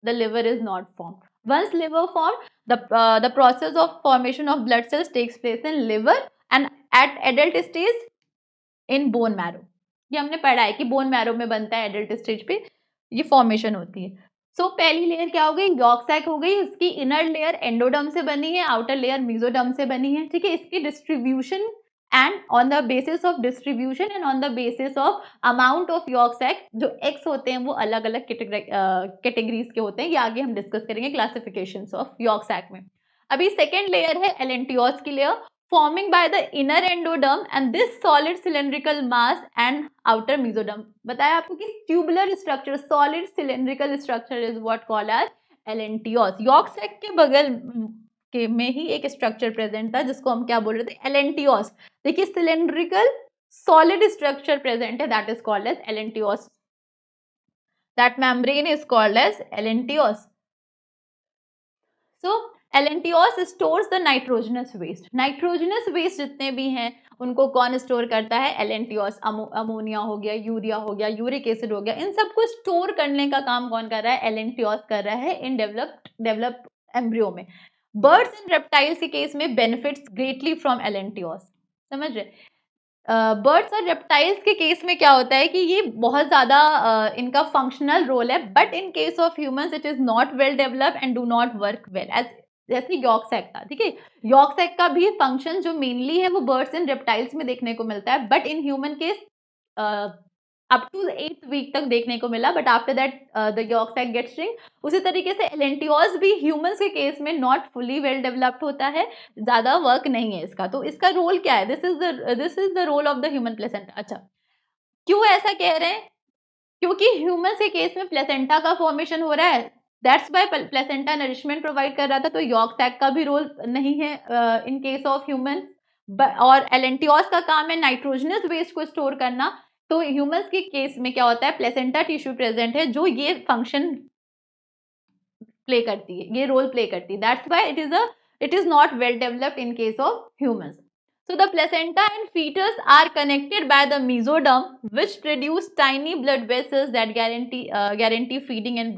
A: the liver is not formed. Once liver formed, the process of formation of blood cells takes place in liver and at adult stage in bone marrow. ये हमने पढ़ा है कि बोन मैरो में बनता है, एडल्ट स्टेज पे ये फॉर्मेशन होती है। सो पहली लेयर क्या हो गई, यॉर्क सैक हो गई, उसकी इनर लेयर एंडोडर्म से बनी है, आउटर लेयर मेसोडर्म से बनी है, ठीक है। इसकी distribution and on the basis of distribution and on the basis of amount of yolk sac, जो एक्स होते हैं वो अलग अलग कैटेगरीज के होते हैं, ये आगे हम डिस्कस करेंगे क्लासिफिकेशंस ऑफ यॉर्क सैक में। अभी सेकेंड लेयर है एलेंटियोस की layer, forming by the inner endoderm and this solid cylindrical mass and outer mesoderm. बताया आपको कि tubular structure, solid cylindrical structure is what called as elentios. Yolk sac के बगल के में ही एक स्ट्रक्चर प्रेजेंट था जिसको हम क्या बोल रहे थे, एलेंटियोस। देखिए सिलेंड्रिकल सॉलिड स्ट्रक्चर प्रेजेंट है, that is called as allantois, that membrane is called as allantois. So allantois stores the nitrogenous waste, nitrogenous waste जितने भी हैं उनको कौन स्टोर करता है, एलेंटियोस। अमोनिया हो गया, यूरिया हो गया, यूरिक एसिड हो गया, इन सबको स्टोर करने का काम कौन कर रहा है, एलेंटियोस कर रहा है इन डेवलप्ड एम्ब्रियो में। बर्ड्स एंड रेप्टाइल्स के केस में बेनिफिट्स ग्रेटली फ्रॉम एलेंटियोस, समझ रहे। बर्ड्स और रेप्टाइल्स के केस में क्या होता है कि ये बहुत ज़्यादा इनका फंक्शनल रोल है, but in case of humans it is not well developed and do not work well as, जैसे यॉर्क सैक था, ठीक है। यॉर्क सैक का भी फंक्शन जो मेनली है वो बर्ड्स एंड रेप्टाइल्स में देखने को मिलता है, but in human case up to 8th week तक देखने को मिला, but after that the yolk sac gets shrink. उसी तरीके से एलेंटियोस भी ह्यूमंस के केस में नॉट फुली वेल डेवलप्ड होता है, ज्यादा वर्क नहीं है इसका। तो इसका रोल क्या है, this is the role of the human placenta. अच्छा, क्यों ऐसा कह रहे हैं, क्योंकि ह्यूमंस के केस में प्लेसेंटा का फॉर्मेशन हो रहा है, that's why placenta nourishment provide कर रहा था, तो यॉर्क सैक का भी रोल नहीं है इन केस ऑफ ह्यूमन। और एलेंटियोस का काम है नाइट्रोजनस वेस्ट को स्टोर करना, तो ह्यूमंस के केस में क्या होता है, प्लेसेंटा टिश्यू प्रेजेंट है जो ये फंक्शन प्ले करती है, ये रोल प्ले करती है, that's why it is not well developed in case of humans. So the placenta and fetus are connected by the mesoderm, which produce tiny blood vessels that guarantee feeding and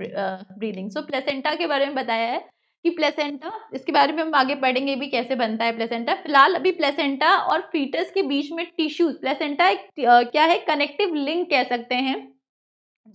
A: breathing. So placenta के बारे में बताया है कि प्लेसेंटा, इसके बारे में हम आगे पढ़ेंगे भी कैसे बनता है प्लेसेंटा। फिलहाल अभी प्लेसेंटा और फीटस के बीच में टिश्यूज, प्लेसेंटा एक क्या है, कनेक्टिव लिंक कह सकते हैं,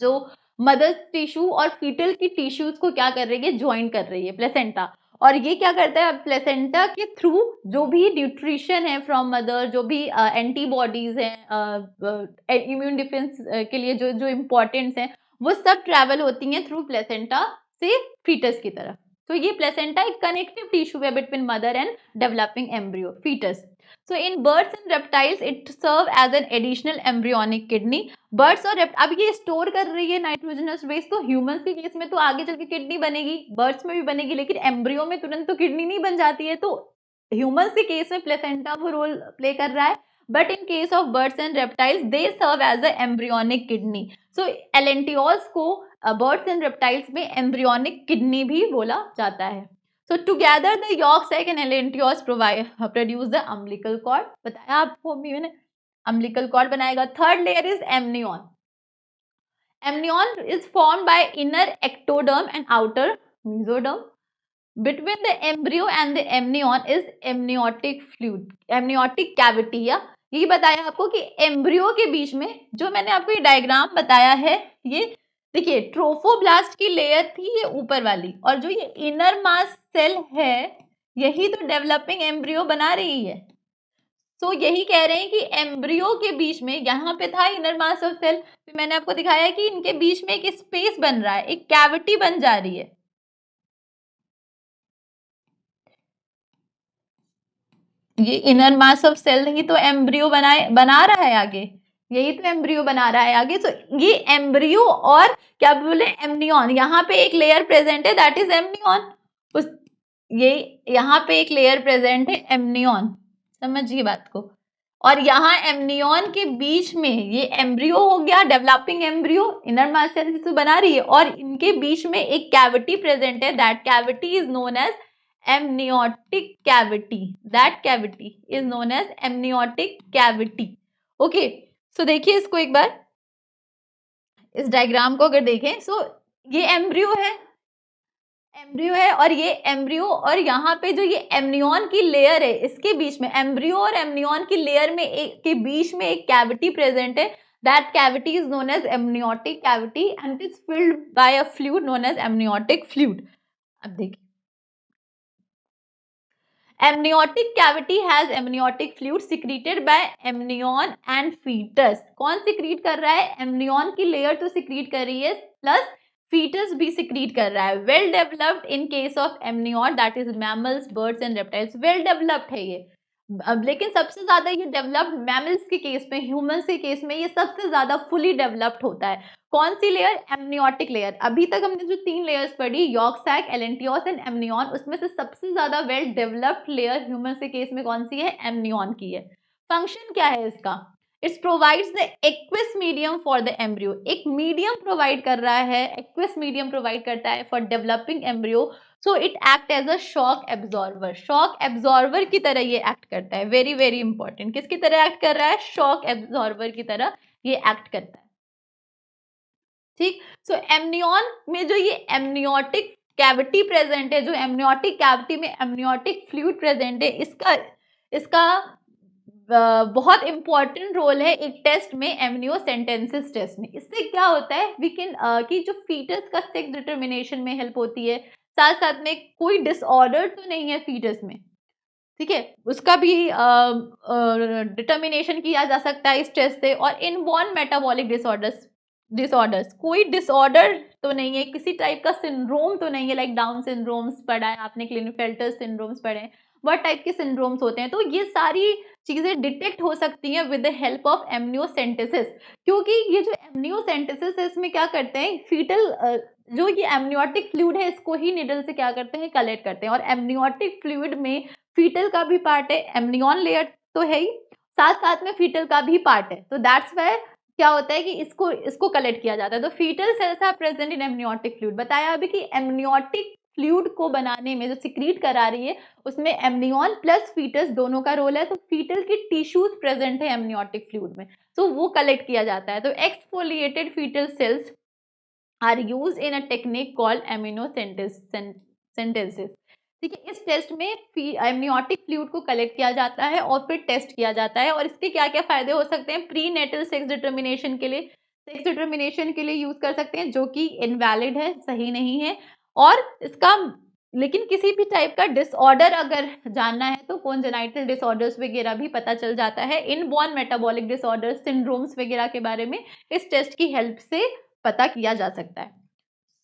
A: जो मदर टिश्यू और फीटल की टिश्यूज को क्या कर रही है, ज्वाइन कर रही है प्लेसेंटा। और ये क्या करता है, प्लेसेंटा के थ्रू जो भी न्यूट्रिशन है फ्रॉम मदर, जो भी एंटीबॉडीज हैं इम्यून डिफेंस के लिए जो जो इम्पोर्टेंट्स हैं, वो सब ट्रैवल होती हैं थ्रू प्लेसेंटा से फीटस की तरफ। तो ये प्लेसेंटा एक कनेक्टिव टिश्यू है between mother and developing embryo, foetus. So in birds and reptiles it serve as an additional embryonic kidney. Birds और अब ये स्टोर कर रही है नाइट्रोजनस वेस्ट, तो ह्यूमंस के केस में तो आगे चल के किडनी बनेगी, बर्ड्स में भी बनेगी, लेकिन एम्ब्रियो में तुरंत तो किडनी नहीं बन जाती है, तो ह्यूमंस के केस में प्लेसेंटा वो रोल प्ले कर रहा है, but in case of birds and reptiles they serve as a embryonic kidney. So allantois को बर्ड्स एंड रेप्टाइल्स में एम्ब्रियोनिक किडनी भी बोला जाता है। So together the yolk sac and elentios produce the umbilical cord. बताया आपको अभी मैंने, umbilical cord बनाएगा। Third layer is amnion. Amnion is formed by inner ectoderm and outer mesoderm. Between the embryo and the amnion is amniotic fluid, amniotic cavity। या यही बताया आपको कि एम्ब्रियो के बीच में, जो मैंने आपको ये डायग्राम बताया है, ये देखिए ट्रोफोब्लास्ट की लेयर थी ये ऊपर वाली, और जो ये इनर मास सेल है यही तो डेवलपिंग एम्ब्रियो बना रही है। सो यही कह रहे हैं कि एम्ब्रियो के बीच में, यहाँ पे था इनर मास ऑफ सेल, फिर मैंने आपको दिखाया कि इनके बीच में एक स्पेस बन रहा है, एक कैविटी बन जा रही है। ये इनर मास ऑफ सेल ही तो एम्ब्रियो बना रहा है आगे, यही तो एम्ब्रियो बना रहा है आगे। तो ये एम्ब्रियो और क्या बोले, एमनियन, यहाँ पे एक लेयर प्रेजेंट है दैट इज एमनियन। उस ये यहाँ पे एक लेयर प्रेजेंट है एमनियन, समझिए बात को, और यहाँ एमनियन के बीच में ये एम्ब्रियो हो गया, developing embryo, inner mass cell से बना रही है, और इनके बीच में एक कैविटी प्रेजेंट है, that cavity is known as amniotic cavity, that cavity is known as amniotic cavity. Okay, so देखिए इसको एक बार, इस डायग्राम को अगर देखें, सो ये एम्ब्रियो है और ये एम्ब्रियो, और यहाँ पे जो ये एमनियन की लेयर है, इसके बीच में एम्ब्रियो और एमनियन की लेयर में के बीच में एक कैविटी प्रेजेंट है, that cavity is known as amniotic cavity and it is filled by a fluid known as amniotic fluid. अब देखिए, amniotic cavity has amniotic fluid secreted by amnion and fetus। कौन secrete कर रहा है? amnion की layer तो secrete कर रही है, plus fetus भी secrete कर रहा है। well developed in case of amnion, that is mammals, birds and reptiles, well developed है ये। अब लेकिन सबसे ज्यादा ये डेवलप्ड मैमल्स के केस में, ह्यूमंस के केस में ये सबसे ज्यादा फुली डेवलप्ड होता है। कौन सी लेयर? Amniotic layer. अभी तक हमने जो 3 लेयर्स पढ़ी, यॉर्क सैक, एलेंटियोस एंड एमनियन, उसमें से सबसे ज्यादा वेल डेवलप्ड लेयर ह्यूमंस के केस में कौन सी है? एमनियन की है। फंक्शन क्या है इसका? It's provides the aqueous medium for the embryo, एक मीडियम प्रोवाइड कर रहा है, एक्विस मीडियम प्रोवाइड करता है for developing embryo, so it act as a shock absorber, shock absorber की तरह ये एक्ट करता है। वेरी वेरी इंपॉर्टेंट, किसकी तरह एक्ट कर रहा है? शॉक एब्जॉर्बर की तरह ये एक्ट करता है। ठीक, सो एमनियन में जो ये एमनियोटिक कैविटी प्रेजेंट है, जो एमनियोटिक कैविटी में एमनियोटिक फ्लूइड प्रेजेंट है, इसका बहुत इंपॉर्टेंट रोल है एक टेस्ट में, एमनियोसेंटेंसिस टेस्ट में। इससे क्या होता है, वी कैन कि जो फीटस का सेक्स डिटर्मिनेशन में हेल्प होती है, साथ साथ में कोई डिसऑर्डर तो नहीं है फीटस में, ठीक है, उसका भी डिटर्मिनेशन किया जा सकता है इस टेस्ट से। और इनबॉर्न मेटाबॉलिक डिसऑर्डर्स, कोई डिसऑर्डर तो नहीं है, किसी टाइप का सिंड्रोम तो नहीं है, लाइक डाउन सिंड्रोम्स पढ़ा है आपने, क्लिनेफेल्टर सिंड्रोम्स पढ़े हैं, वह टाइप के सिंड्रोम्स होते हैं। तो ये सारी चीजें डिटेक्ट हो सकती हैं with the help of amniocentesis, क्योंकि ये जो एमनियोसेंटेसिस है, इसमें क्या करते हैं, फीटल जो ये एमनियोटिक फ्लूइड है, इसको ही निडल से क्या करते हैं, कलेक्ट करते हैं। और एमनियोटिक फ्लूइड में फीटल का भी पार्ट है, एमनियन लेयर तो है ही, साथ साथ में फीटल का भी पार्ट है, तो दैट्स वाई क्या होता है कि इसको कलेक्ट किया जाता है। तो foetal cells are present in amniotic fluid. बताया अभी कि एमनियोटिक फ्लूइड को बनाने में जो सिक्रीट करा रही है, उसमें एमनियन प्लस फीटस दोनों का रोल है। तो फीटल की टिश्यूज प्रेजेंट है एमनियोटिक फ्लूइड में, तो वो कलेक्ट किया जाता है। तो exfoliated foetal cells are used in a technique called amniocentesis. ठीक है, इस टेस्ट में एमनियोटिक फ्लूइड को कलेक्ट किया जाता है और फिर टेस्ट किया जाता है। और इसके क्या क्या फायदे हो सकते हैं? प्री नेटल सेक्स डिटर्मिनेशन के लिए, सेक्स डिटर्मिनेशन के लिए यूज कर सकते हैं, जो कि इनवैलिड है, सही नहीं है। और इसका लेकिन किसी भी टाइप का डिसऑर्डर अगर जानना है तो कॉन्जेनाइटल डिसऑर्डर्स वगैरह भी पता चल जाता है, इनबॉर्न मेटाबॉलिक डिसऑर्डर्स, सिंड्रोम्स वगैरह के बारे में इस टेस्ट की हेल्प से पता किया जा सकता है।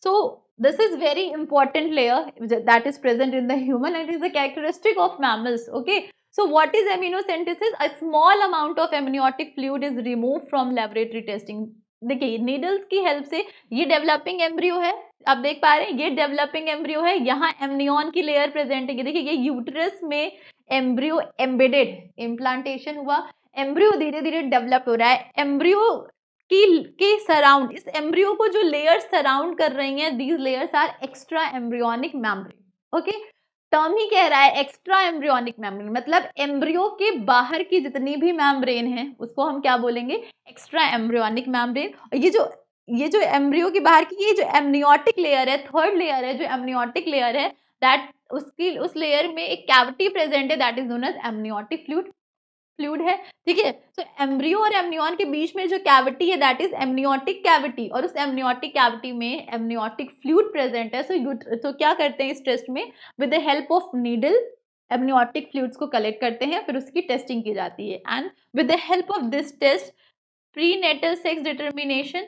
A: So this is very important layer that is present in the human and is a characteristic of mammals. Okay, so what is amniocentesis? A small amount of amniotic fluid is removed from laboratory testing. देखिए नीडल्स की हेल्प से ये डेवलपिंग एम्ब्रियो है, आप देख पा रहे हैं ये डेवलपिंग एम्ब्रियो है, यहाँ एमनियन की लेयर प्रेजेंट है। देखिए ये यूट्रस में एम्ब्रियो एम्बेडेड, इम्प्लांटेशन हुआ, एम्ब्रियो धीरे धीरे डेवलप हो रहा है। एम्ब्रियो के सराउंड, इस एम्ब्रियो को जो लेयर्स सराउंड कर रही हैं, these layers are extra embryonic membrane. Okay, term ही कह रहा है एक्स्ट्रा एम्ब्रियोनिक मेम्ब्रेन, मतलब एम्ब्रियो के बाहर की जितनी भी मेम्ब्रेन है उसको हम क्या बोलेंगे? Extra embryonic membrane. और ये जो एम्ब्रियो के बाहर की ये जो एमनियोटिक लेयर है, थर्ड लेयर है, जो एमनियोटिक लेयर है, दैट उस लेयर में एक कैविटी प्रेजेंट है, that is known as amniotic fluid है। ठीक है, तो एम्ब्रियो और एमनियन के बीच में जो कैविटी है, दैट इज एमनियोटिक कैविटी, और उस एमनियोटिक कैविटी में एमनियोटिक फ्लूइड प्रेजेंट है। तो क्या करते हैं इस टेस्ट में? With the help of needle amniotic fluids को कलेक्ट करते हैं, फिर उसकी टेस्टिंग की जाती है। And with the help of this test, prenatal sex determination,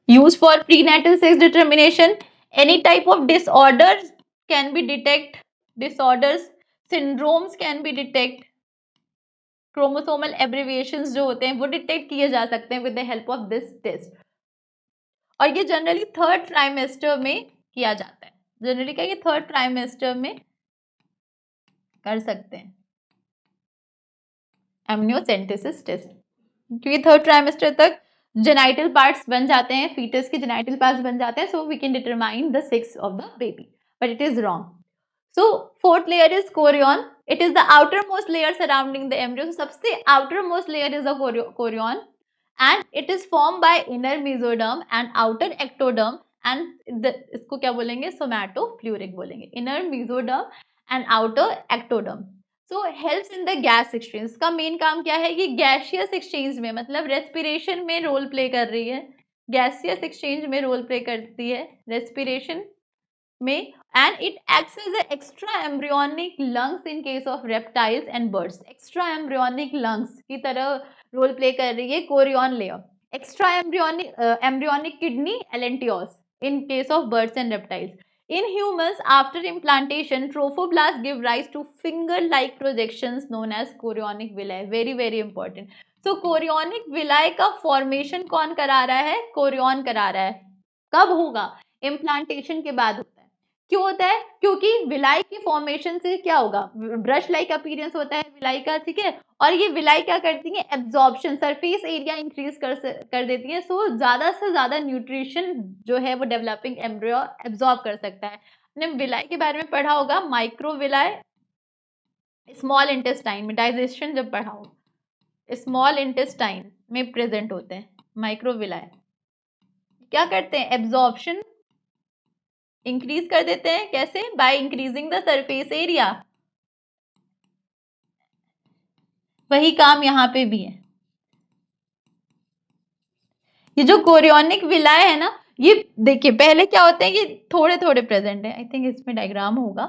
A: used for prenatal sex determination, any type of disorders can be detected, disorders, syndromes can be detected, chromosomal abbreviations जो होते हैं वो डिटेक्ट किए जा सकते हैं with the help of this test. और ये जनरली थर्ड ट्राइमेस्टर में किया जाता है। जनरली क्या, ये थर्ड ट्राइमेस्टर में कर सकते हैं एमनियोसेंटेसिस टेस्ट, क्योंकि थर्ड ट्राइमेस्टर तक जेनाइटल पार्ट्स बन जाते हैं, फीटस के जेनाइटल पार्ट्स बन जाते हैं, so we can determine the sex of the baby, but it is wrong. So fourth layer is chorion. It is the outermost layer surrounding the embryo. So सबसे outermost layer is the chorion, and it is formed by inner mesoderm and outer ectoderm, and इसको क्या बोलेंगे, somatofluoric बोलेंगे, inner mesoderm and outer ectoderm. So helps in the gas exchange. इसका मेन काम क्या है, ये gaseous exchange में, मतलब respiration में रोल प्ले कर रही है, gaseous exchange में रोल प्ले करती है respiration में, and it acts as an extra embryonic lungs in case of reptiles and birds. extra embryonic lungs की तरह रोल प्ले कर रही है Korean layer. extra embryonic kidney allantois in case of birds and reptiles. In humans, after implantation, trophoblasts give rise to finger-like projections known as chorionic villi. Very very important. So chorionic villi का formation कौन करा रहा है, कोरियन करा रहा है। कब होगा, इम्प्लांटेशन के बाद होता है। क्यों होता है, क्योंकि विलाई की फॉर्मेशन से क्या होगा, ब्रश लाइक अपीयरेंस होता है विलाई का, ठीक है, और ये विलाई क्या करती है, एब्जॉर्प्शन, सरफेस एरिया इंक्रीज कर देती है, सो ज्यादा से ज्यादा न्यूट्रिशन जो है वो डेवलपिंग एम्ब्रियो एब्जॉर्ब कर सकता है। हमने विलाई के बारे में पढ़ा होगा, माइक्रो विलाई स्मॉल इंटेस्टाइन में, डाइजेशन जब पढ़ा हो, स्मॉल इंटेस्टाइन में प्रेजेंट होते हैं माइक्रो विलाई, क्या करते हैं, एब्जॉर्प्शन इंक्रीज कर देते हैं, कैसे, by increasing the surface area. वही काम यहाँ पे भी है। ये जो कोरियोनिक विलाय है ना, ये देखिए पहले क्या होते हैं, ये थोड़े थोड़े प्रेजेंट है, आई थिंक इसमें डायग्राम होगा,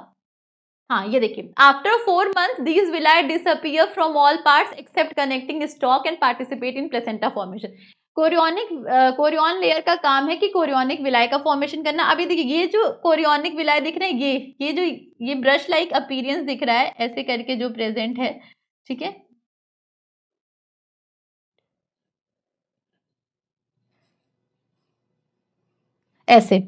A: हाँ ये देखिए, after 4 months these villi disappear from all parts except connecting stalk and participate in placenta formation. Chorion layer का काम है कि कोरियोनिक विलाय का फॉर्मेशन करना। अभी देखिए ये जो कोरियोनिक विलाय दिख रहे हैं, ये जो ये ब्रश लाइक अपीयरेंस दिख रहा है ऐसे करके जो प्रेजेंट है, ठीक है, ऐसे,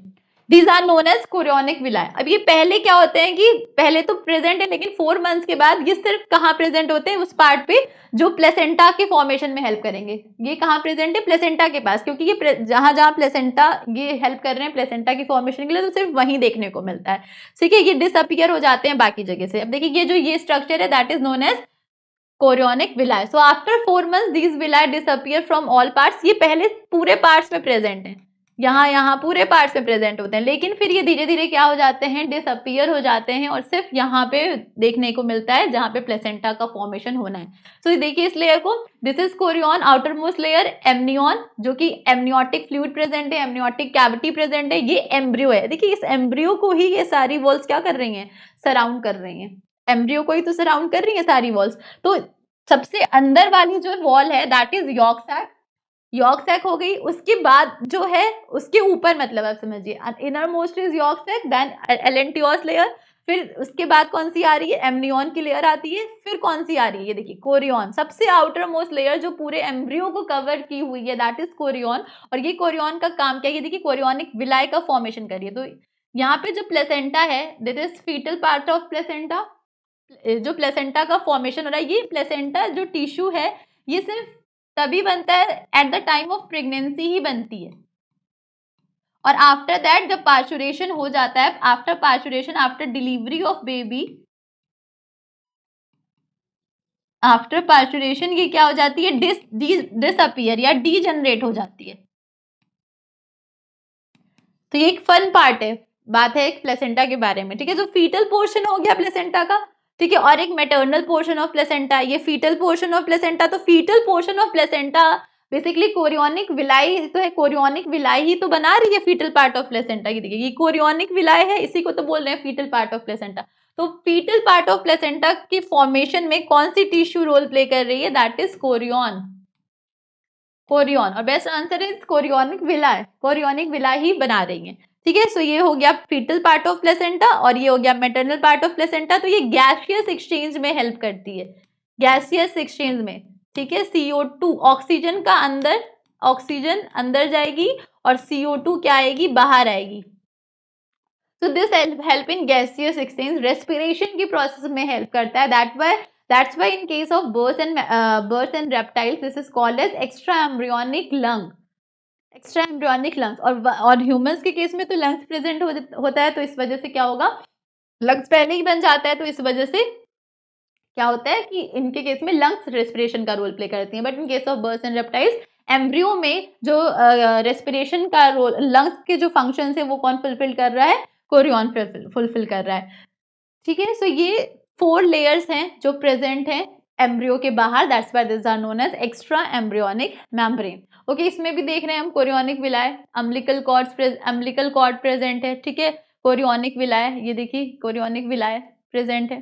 A: these are known as chorionic villi. अब ये पहले क्या होते हैं कि पहले तो प्रेजेंट है, लेकिन 4 months के बाद ये सिर्फ कहाँ प्रेजेंट होते हैं, उस पार्ट पे जो प्लेसेंटा के फॉर्मेशन में हेल्प करेंगे। ये कहाँ प्रेजेंट है, प्लेसेंटा के पास, क्योंकि ये जहां जहां प्लेसेंटा ये हेल्प कर रहे हैं प्लेसेंटा की फॉर्मेशन के लिए, तो सिर्फ वहीं देखने को मिलता है, ठीक है, ये डिसअपियर हो जाते हैं बाकी जगह से। अब देखिए ये जो ये स्ट्रक्चर है that is known as chorionic villi. So after 4 months these villi disappear from all parts. ये पहले पूरे पार्ट्स में प्रेजेंट है, यहाँ पूरे पार्ट्स में प्रेजेंट होते हैं, लेकिन फिर ये धीरे धीरे क्या हो जाते हैं, डिसअपियर हो जाते हैं, और सिर्फ यहाँ पे देखने को मिलता है जहाँ पे प्लेसेंटा का फॉर्मेशन होना है। तो देखिए इस लेयर को, this is Korean, outer most layer amnion, जो कि एमनियोटिक फ्लूइड प्रेजेंट है, एमनियोटिक कैविटी प्रेजेंट है, ये एम्ब्रियो है। देखिए इस एम्ब्रियो को ही ये सारी वॉल्स क्या कर रही हैं, सराउंड कर रही हैं, एम्ब्रियो को ही तो सराउंड कर रही है सारी वॉल्स। तो सबसे अंदर वाली जो वॉल है that is yolk sac, yolk sac हो गई। उसके बाद जो है उसके ऊपर, मतलब आप समझिए innermost is yolk sac, then allantois layer, फिर उसके बाद कौन सी आ रही है, एमनियन की लेयर आती है, फिर कौन सी आ रही है, ये देखिए कोरियन, सबसे आउटर मोस्ट लेयर जो पूरे एम्ब्रियो को कवर की हुई है दैट इज कोरियन। और ये कोरियन का काम क्या है, ये देखिए कोरियोनिक विलाय का फॉर्मेशन करिए। तो यहाँ पे जो प्लेसेंटा है this is foetal part of placenta, जो प्लेसेंटा का फॉर्मेशन हो रहा है, ये प्लेसेंटा जो टिश्यू है ये सिर्फ तभी बनता है at the time of pregnancy ही बनती है, और आफ्टर दैट जब पार्चुरेशन हो जाता है, after parturition, after delivery of baby, after parturition ये क्या हो जाती है, डिसअपियर या डीजनरेट हो जाती है। तो ये एक फन पार्ट है, बात है एक प्लेसेंटा के बारे में, ठीक है। जो फीटल पोर्शन हो गया प्लेसेंटा का, ठीक है, और एक मैटरनल पोर्शन ऑफ प्लेसेंटा, ये फीटल पोर्शन ऑफ प्लेसेंटा। तो foetal portion of placenta basically chorionic villi तो है, कोरियोनिक विलाई ही तो बना रही है फीटल पार्ट ऑफ प्लेसेंटा की। देखिए ये कोरियोनिक विलाई है, इसी को तो बोल रहे हैं फीटल पार्ट ऑफ प्लेसेंटा। तो फीटल पार्ट ऑफ प्लेसेंटा की फॉर्मेशन में कौन सी टिश्यू रोल प्ले कर रही है, दैट इज कोरियन, कोरियन, और best answer is chorionic villi, chorionic villi ही बना रही है, ठीक है। सो ये हो गया फीटल पार्ट ऑफ प्लेसेंटा और ये हो गया मैटरनल पार्ट ऑफ प्लेसेंटा। तो ये गैसियस एक्सचेंज में हेल्प करती है, गैसियस एक्सचेंज में, ठीक है। CO2 ऑक्सीजन का अंदर, ऑक्सीजन अंदर जाएगी और CO2 क्या आएगी, बाहर आएगी। So this help in gaseous exchange, respiration की प्रोसेस में हेल्प करता है। That's why in case of birds and reptiles this is called as extra embryonic lung, extra embryonic lungs. और ह्यूमंस के केस में तो लंग्स प्रेजेंट होता है, तो इस वजह से क्या होगा, लंग्स पहले ही बन जाता है, तो इस वजह से क्या होता है कि इनके केस में लंग्स रेस्पिरेशन का रोल प्ले करती हैं। But in case of birds and reptiles, embryo में जो रेस्पिरेशन का रोल, लंग्स के जो फंक्शन है वो कौन फुलफिल कर रहा है, कोरियन फुलफिल कर रहा है, ठीक है। सो ये 4 लेयर्स हैं जो प्रेजेंट हैं एम्ब्रियो के बाहर, that's why this are known as extra embryonic membrane. Okay, इसमें भी देख रहे हैं हम chorionic villi, umbilical cord present है, ठीक है। कोरियोनिक विलाय, ये देखिए कोरियोनिक विलाय प्रेजेंट है,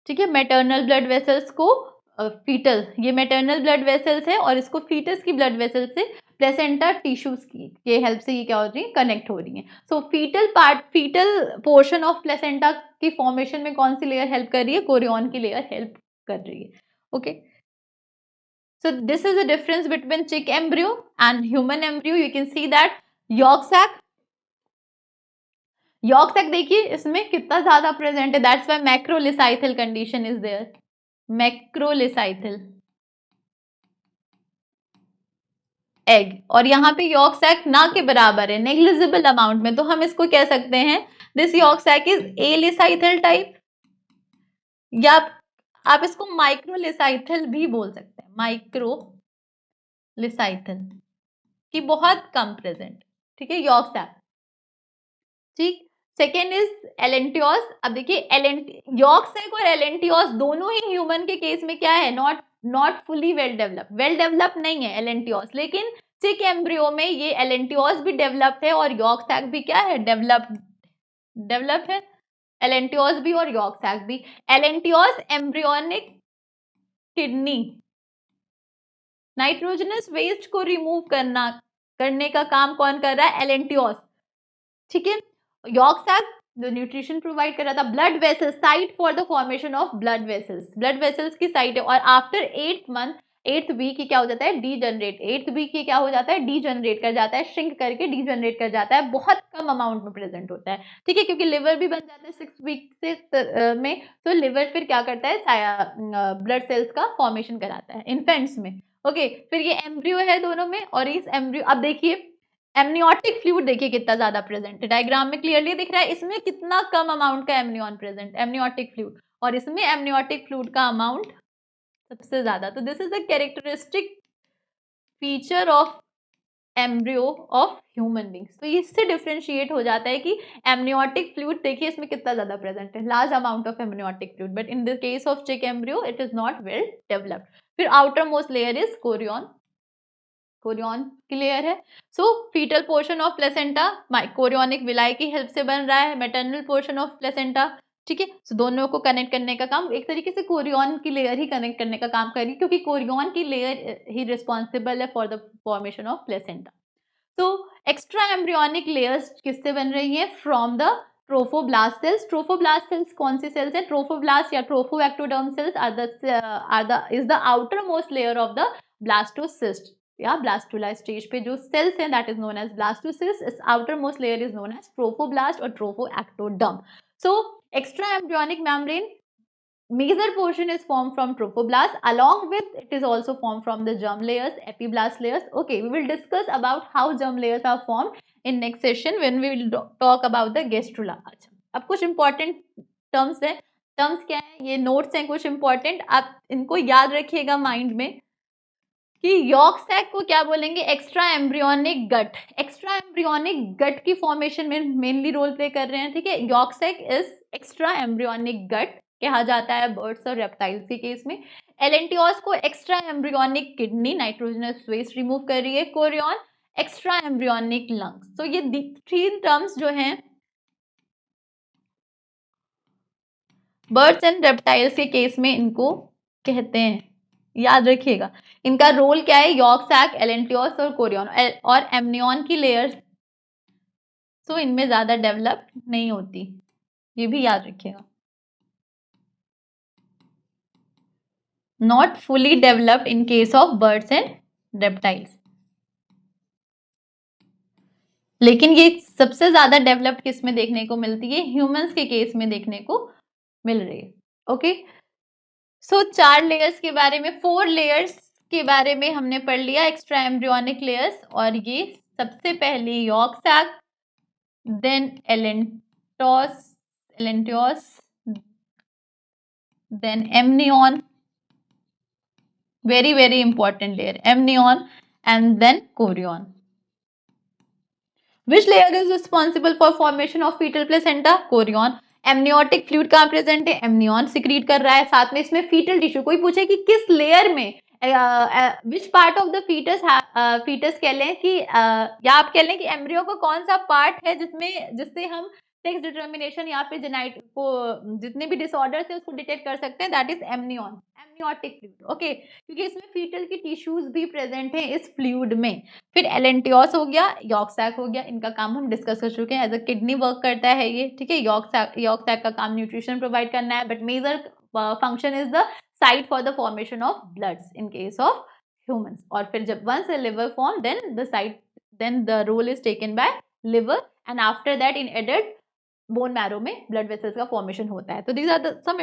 A: ठीक है। मैटरनल ब्लड वेसल्स को फीटल, ये मैटरनल ब्लड वेसल्स है और इसको फीटस की ब्लड वेसल्स से प्लेसेंटा टिश्यूज की हेल्प से ये क्या हो रही है, कनेक्ट हो रही है। So foetal portion of placenta की फॉर्मेशन में कौन सी लेयर हेल्प कर रही है, कोरियन की लेयर हेल्प कर रही है। Okay, so this is the difference between chick embryo and human embryo. You can see that yolk sac देखिए इसमें कितना ज्यादा प्रेजेंट है, that's why macrolecithal condition is there, macrolecithal egg. और यहाँ पे यॉर्क सैक ना के बराबर है, नेग्लिजिबल अमाउंट में, तो हम इसको कह सकते हैं this yolk sac is alecithal type, या आप इसको माइक्रोलिसाइथल भी बोल सकते हैं, माइक्रोलिसाइथल की बहुत कम प्रेजेंट, ठीक है, यॉर्क सैक, ठीक। Second is allantois. अब देखिए यॉर्क सैक और एलेंटियोस दोनों ही ह्यूमन के केस में क्या है, नॉट फुली वेल डेवलप नहीं है एलेंटियोस, लेकिन चिक एम्ब्रियो में ये एलेंटियोस भी डेवलप्ड है और यॉर्क सैक भी क्या है, डेवलप है, एलेंटियोस भी और यॉर्क सैक भी। एलेंटियोस एम्ब्रियोनिक किडनी, नाइट्रोजनस वेस्ट को रिमूव करने का काम कौन कर रहा है, एलेंटियोस, ठीक है। यॉर्क सैक जो न्यूट्रिशन प्रोवाइड कर रहा था, blood vessels, site for the formation of blood vessels की साइट है। और आफ्टर 8th वीक क्या हो जाता है, डीजनरेट, 8th वीक क्या हो जाता है, डीजनरेट कर जाता है, श्रिंक करके डीजनरेट कर जाता है, बहुत कम अमाउंट में प्रेजेंट होता है, ठीक है, क्योंकि लिवर भी बन जाता है 6 वीक से में, तो लिवर फिर क्या करता है, ब्लड सेल्स का फॉर्मेशन कराता है इन्फेंट्स में। ओके, फिर ये एम्ब्रियो है दोनों में, और इस एम्ब्रियो, अब देखिए एमनियोटिक फ्लूइड देखिए कितना ज्यादा प्रेजेंट है, डायग्राम में क्लियरली दिख रहा है, इसमें कितना कम अमाउंट का एमनियन प्रेजेंट, एमनियोटिक फ्लूइड, और इसमें एमनियोटिक फ्लूइड का अमाउंट सबसे ज्यादा। तो this is the characteristic feature of embryo of human beings. तो इससे डिफ्रेंशिएट हो जाता है कि एमनियोटिक फ्लूइड देखिए इसमें कितना ज्यादा प्रेजेंट है, large amount of amniotic fluid, but in the case of chick embryo it is not well developed. फिर outermost layer is chorion की लेयर है। So foetal portion of placenta chorionic villi की हेल्प से बन रहा है, मैटरनल पोर्शन ऑफ प्लेसेंटा, ठीक है। सो दोनों को कनेक्ट करने का काम एक तरीके से कोरियन की लेयर ही कनेक्ट करने का काम करेगी, क्योंकि कोरियन की लेयर ही रिस्पॉन्सिबल है for the formation of placenta. तो एक्स्ट्रा एम्ब्रियोनिक लेयर्स किससे बन रही हैं, from the trophoblast cells. Trophoblast cells कौन सी सेल्स है, ट्रोफोब्लास्ट या trophoectoderm cells is the outer most layer of the blastocyst या ब्लास्टुला स्टेज पे जो सेल्स हैं, that is known as blastocyst, इस outermost layer is known as trophoblast और trophoectoderm. So extra embryonic membrane major portion is formed from trophoblast, along with it is also formed from the germ layers, epiblast layers. Okay, we will discuss about how germ layers are formed in next session when we will talk about the gastrula. अच्छा, अब कुछ important terms है, terms क्या है, ये notes हैं कुछ important, आप इनको याद रखिएगा mind में कि यॉर्क सैक को क्या बोलेंगे, एक्स्ट्रा एम्ब्रियोनिक गट। एक्स्ट्रा एम्ब्रियोनिक गट की फॉर्मेशन में मेनली रोल प्ले कर रहे हैं, ठीक है। Yolk sac is extra embryonic gut कहा जाता है बर्ड्स और रेप्टाइल्स के केस में। एलेंटियोस को extra embryonic kidney, nitrogenous waste remove कर रही है। Chorion extra embryonic lungs. तो ये 3 टर्म्स जो हैं बर्ड्स एंड रेप्टाइल्स के केस में इनको कहते हैं, याद रखिएगा। इनका रोल क्या है, यॉर्क सैक, एलेंटियोस और कोरियन, और एमनियन की लेयर्स तो इनमें ज्यादा डेवलप नहीं होती, ये भी याद रखिएगा। Not fully developed in case of birds and reptiles. लेकिन ये सबसे ज्यादा डेवलप्ड किस में देखने को मिलती है? ह्यूमंस के केस में देखने को मिल रही है। ओके, सो 4 लेयर्स के बारे में, 4 लेयर्स के बारे में हमने पढ़ लिया, एक्स्ट्रा एम्ब्रियोनिक लेयर्स। और ये सबसे पहले yolk sac, then allantois, then amnion, very very important layer, amnion, and then chorion. Which layer is responsible for formation of fetal placenta? Chorion. Amniotic fluid कहाँ प्रेजेंट है? एमनियन सिक्रीट कर रहा है। साथ में इसमें फीटल टिश्यू, कोई पूछे कि किस लेयर में, which part of the foetus कह लें कि या आप कह लें कि एम्ब्रियो को कौन सा पार्ट है जिससे हम सेक्स डिटर्मिनेशन या फिर जेनाइट को, जितने भी डिसऑर्डर्स है उसको डिटेक्ट कर सकते हैं, that is amnion, amniotic fluid. Okay, क्योंकि इसमें फीटल की टिश्यूज भी प्रेजेंट हैं इस फ्लूइड में। फिर एलेंटियोस हो गया, यॉर्क सैक हो गया, इनका काम हम डिस्कस कर चुके हैं, एज अ किडनी वर्क करता है ये, ठीक है। यॉर्क सैक का काम न्यूट्रिशन प्रोवाइड करना है, but major function is the site for the formation of bloods in case of humans. और फिर जब once a liver form, then the role is taken by liver, and after that in adult bone marrow में ब्लड वेसल्स का फॉर्मेशन होता है। तो these are some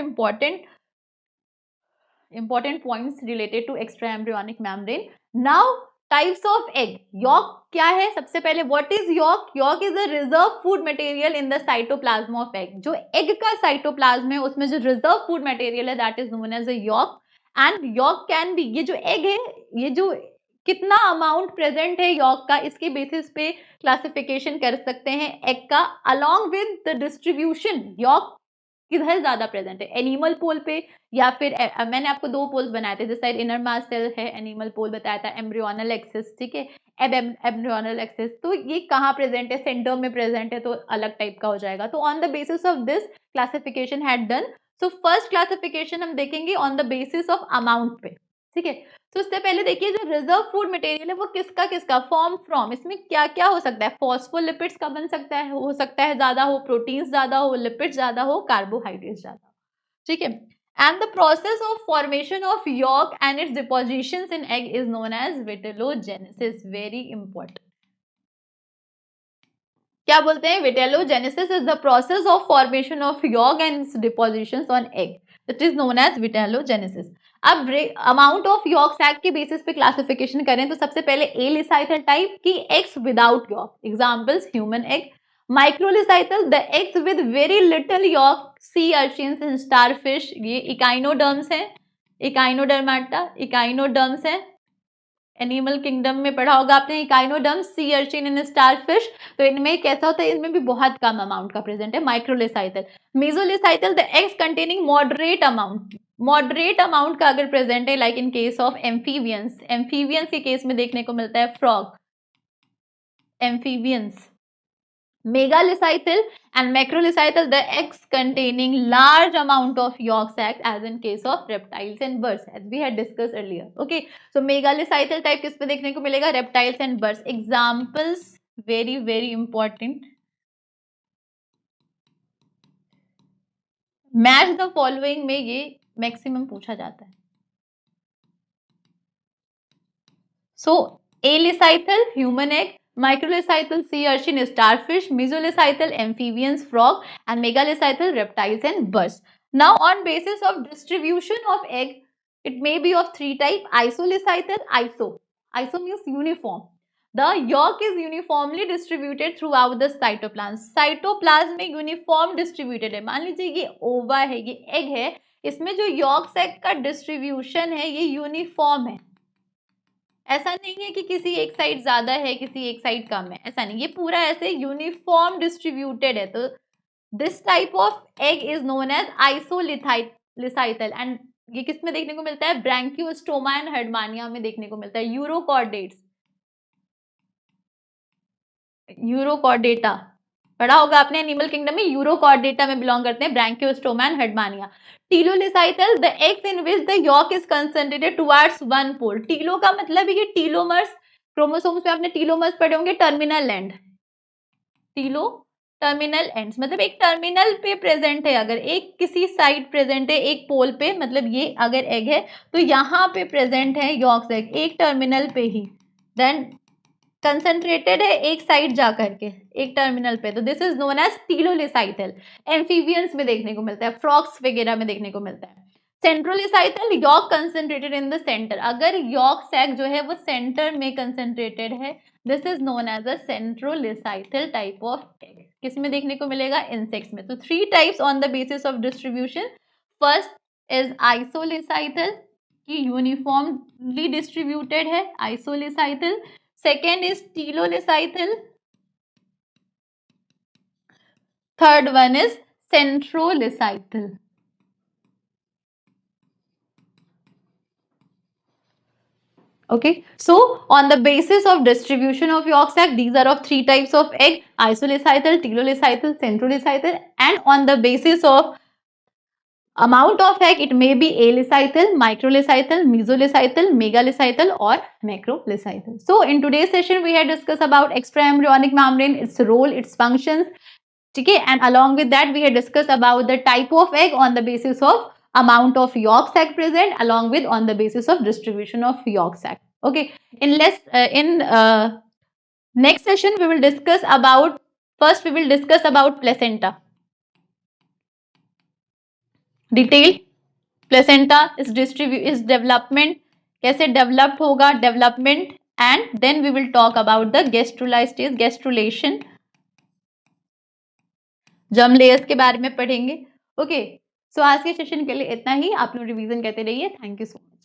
A: important points related to extra embryonic membrane. Now types of egg. Yolk क्या है? सबसे पहले what is yolk? Yolk is a reserve food material in the cytoplasm of egg. जो egg का cytoplasm है उसमें जो reserve food material है that is known as a yolk. And yolk can be, ये जो egg है, ये जो कितना अमाउंट प्रेजेंट है यॉर्क का, इसके बेसिस पे क्लासिफिकेशन कर सकते हैं एग का, along with the distribution. York किधर ज्यादा प्रेजेंट है, एनिमल पोल पे या फिर मैंने आपको 2 पोल्स बनाए थे, जिस साइड इनर मास सेल है, एनिमल पोल बताया था, एम्ब्रियोनल एक्सिस, ठीक है, एम्ब्रियोनल एक्सिस, तो ये कहाँ प्रेजेंट है? सेंटर में प्रेजेंट है, तो अलग टाइप का हो जाएगा। तो on the basis of this classification had done. So first classification हम देखेंगे on the basis of amount पे, ठीक है। तो उससे पहले देखिए जो रिजर्व फूड मटेरियल है वो किसका फॉर्म फ्रॉम, इसमें क्या क्या हो सकता है? फॉस्फोलिपिड्स का बन सकता है, हो सकता है ज्यादा हो, प्रोटीन्स ज्यादा हो, लिपिड्स ज्यादा हो, कार्बोहाइड्रेट्स ज्यादा, ठीक है। And the process of formation of yolk and its depositions in egg is known as vitellogenesis. Very important. क्या बोलते हैं? Vitellogenesis is the process of formation of yolk and its depositions on egg, it is known as vitellogenesis. अब अमाउंट ऑफ यॉर्क सैक के बेसिस पे क्लासिफिकेशन करें तो सबसे पहले एलिसाइथल टाइप की eggs without yolk, examples human egg. Microlecithal the eggs with very little yolk, sea urchins and starfish, ये इकाइनोडर्म्स हैं, इकाइनोडर्माटा, इकाइनोडर्म्स हैं। एनिमल किंगडम में पढ़ा होगा आपने echinoderms, sea urchin and starfish. तो इनमें कैसा होता है? इनमें भी बहुत कम अमाउंट का प्रेजेंट है। Microlecithal. Mesolecithal the eggs containing moderate amount का अगर प्रेजेंट है, like in case of amphibians, amphibians के केस में देखने को मिलता है frog, amphibians. Megalicythal and macrolicythal, the eggs containing large amount of yolk sac as in case of reptiles and birds, as we had discussed earlier. Okay, so megalicythal type किस पे देखने को मिलेगा? Reptiles and birds. Examples very very important. Match the following में ये मैक्सिमम पूछा जाता है। So alicythal human egg, microlicythal sea urchin starfish, mesolicythal amphibians frog, and megalicythal reptiles and birds. Now on basis of distribution of egg, it may be of 3 type. Isolicythal, iso means uniform. The yolk is uniformly distributed throughout the cytoplasm. cytoplasm में uniform distributed है। मान लीजिए ये ओवा है, ये egg है, इसमें जो yolk sac का distribution है ये uniform है। ऐसा नहीं है कि किसी एक साइड ज्यादा है, किसी एक साइड कम है, ऐसा नहीं, ये पूरा ऐसे यूनिफॉर्म डिस्ट्रीब्यूटेड है। तो this type of egg is known as isolecithal. And ये किस में देखने को मिलता है? ब्रैंकियोस्टोमा एंड हर्डमानिया में देखने को मिलता है। यूरोकॉर्डेटा पढ़ा होगा आपने एनिमल किंगडम में, यूरोकॉर्डेटा में बिलोंग करते हैं Branchiostoma and Herdmania. Telolecithal the eggs in which the yolk is concentrated towards one pole. Telo का मतलब है ये टीलोमर्स, क्रोमोसोम्स में आपने टीलोमर्स पढ़े होंगे, terminal and, Tillo terminal ends, मतलब एक टर्मिनल पे प्रेजेंट है, अगर एक किसी साइड प्रेजेंट है एक पोल पे, मतलब ये अगर एग है तो यहाँ पे प्रेजेंट है यॉर्क्स एग एक टर्मिनल पे ही, देन कंसंट्रेटेड है एक साइड जा करके एक टर्मिनल पे, तो this is known as telolecithal. Amphibians में देखने को मिलता है, फ्रॉक्स वगैरह में देखने को मिलता है। Centrolecithal, yolk concentrated in the center, अगर यॉर्क सैक जो है वो सेंटर में कंसंट्रेटेड है, this is known as a centrolecithal type of egg. किस में देखने को मिलेगा? इंसेक्ट्स में। तो 3 types on the basis of distribution. First is isolecithal, कि यूनिफॉर्मली डिस्ट्रीब्यूटेड है, isolecithal. Second is telolecithal, third one is centrolecithal. Okay, so on the basis of distribution of yolk sac, these are of 3 types of egg: isolicythal, telolicythal, centrolicythal. And on the basis of amount of egg, it may be alicythal, microlicythal, mesolicythal, megalicythal or macrolicythal. So in today's session we had discussed about extraembryonic membrane, its role, its functions. Okay, and along with that we had discussed about the type of egg on the basis of amount of yolk sac present, along with on the basis of distribution of yolk sac. Okay, in next session we will discuss about, first we will discuss about placenta. Detail placenta is development, कैसे developed होगा, development, and then we will talk about the gastrula stage, gastrulation, germ layers के बारे में पढ़ेंगे। ओके, सो आज के सेशन के लिए इतना ही। आप लोग रिवीजन करते रहिए। Thank you so much.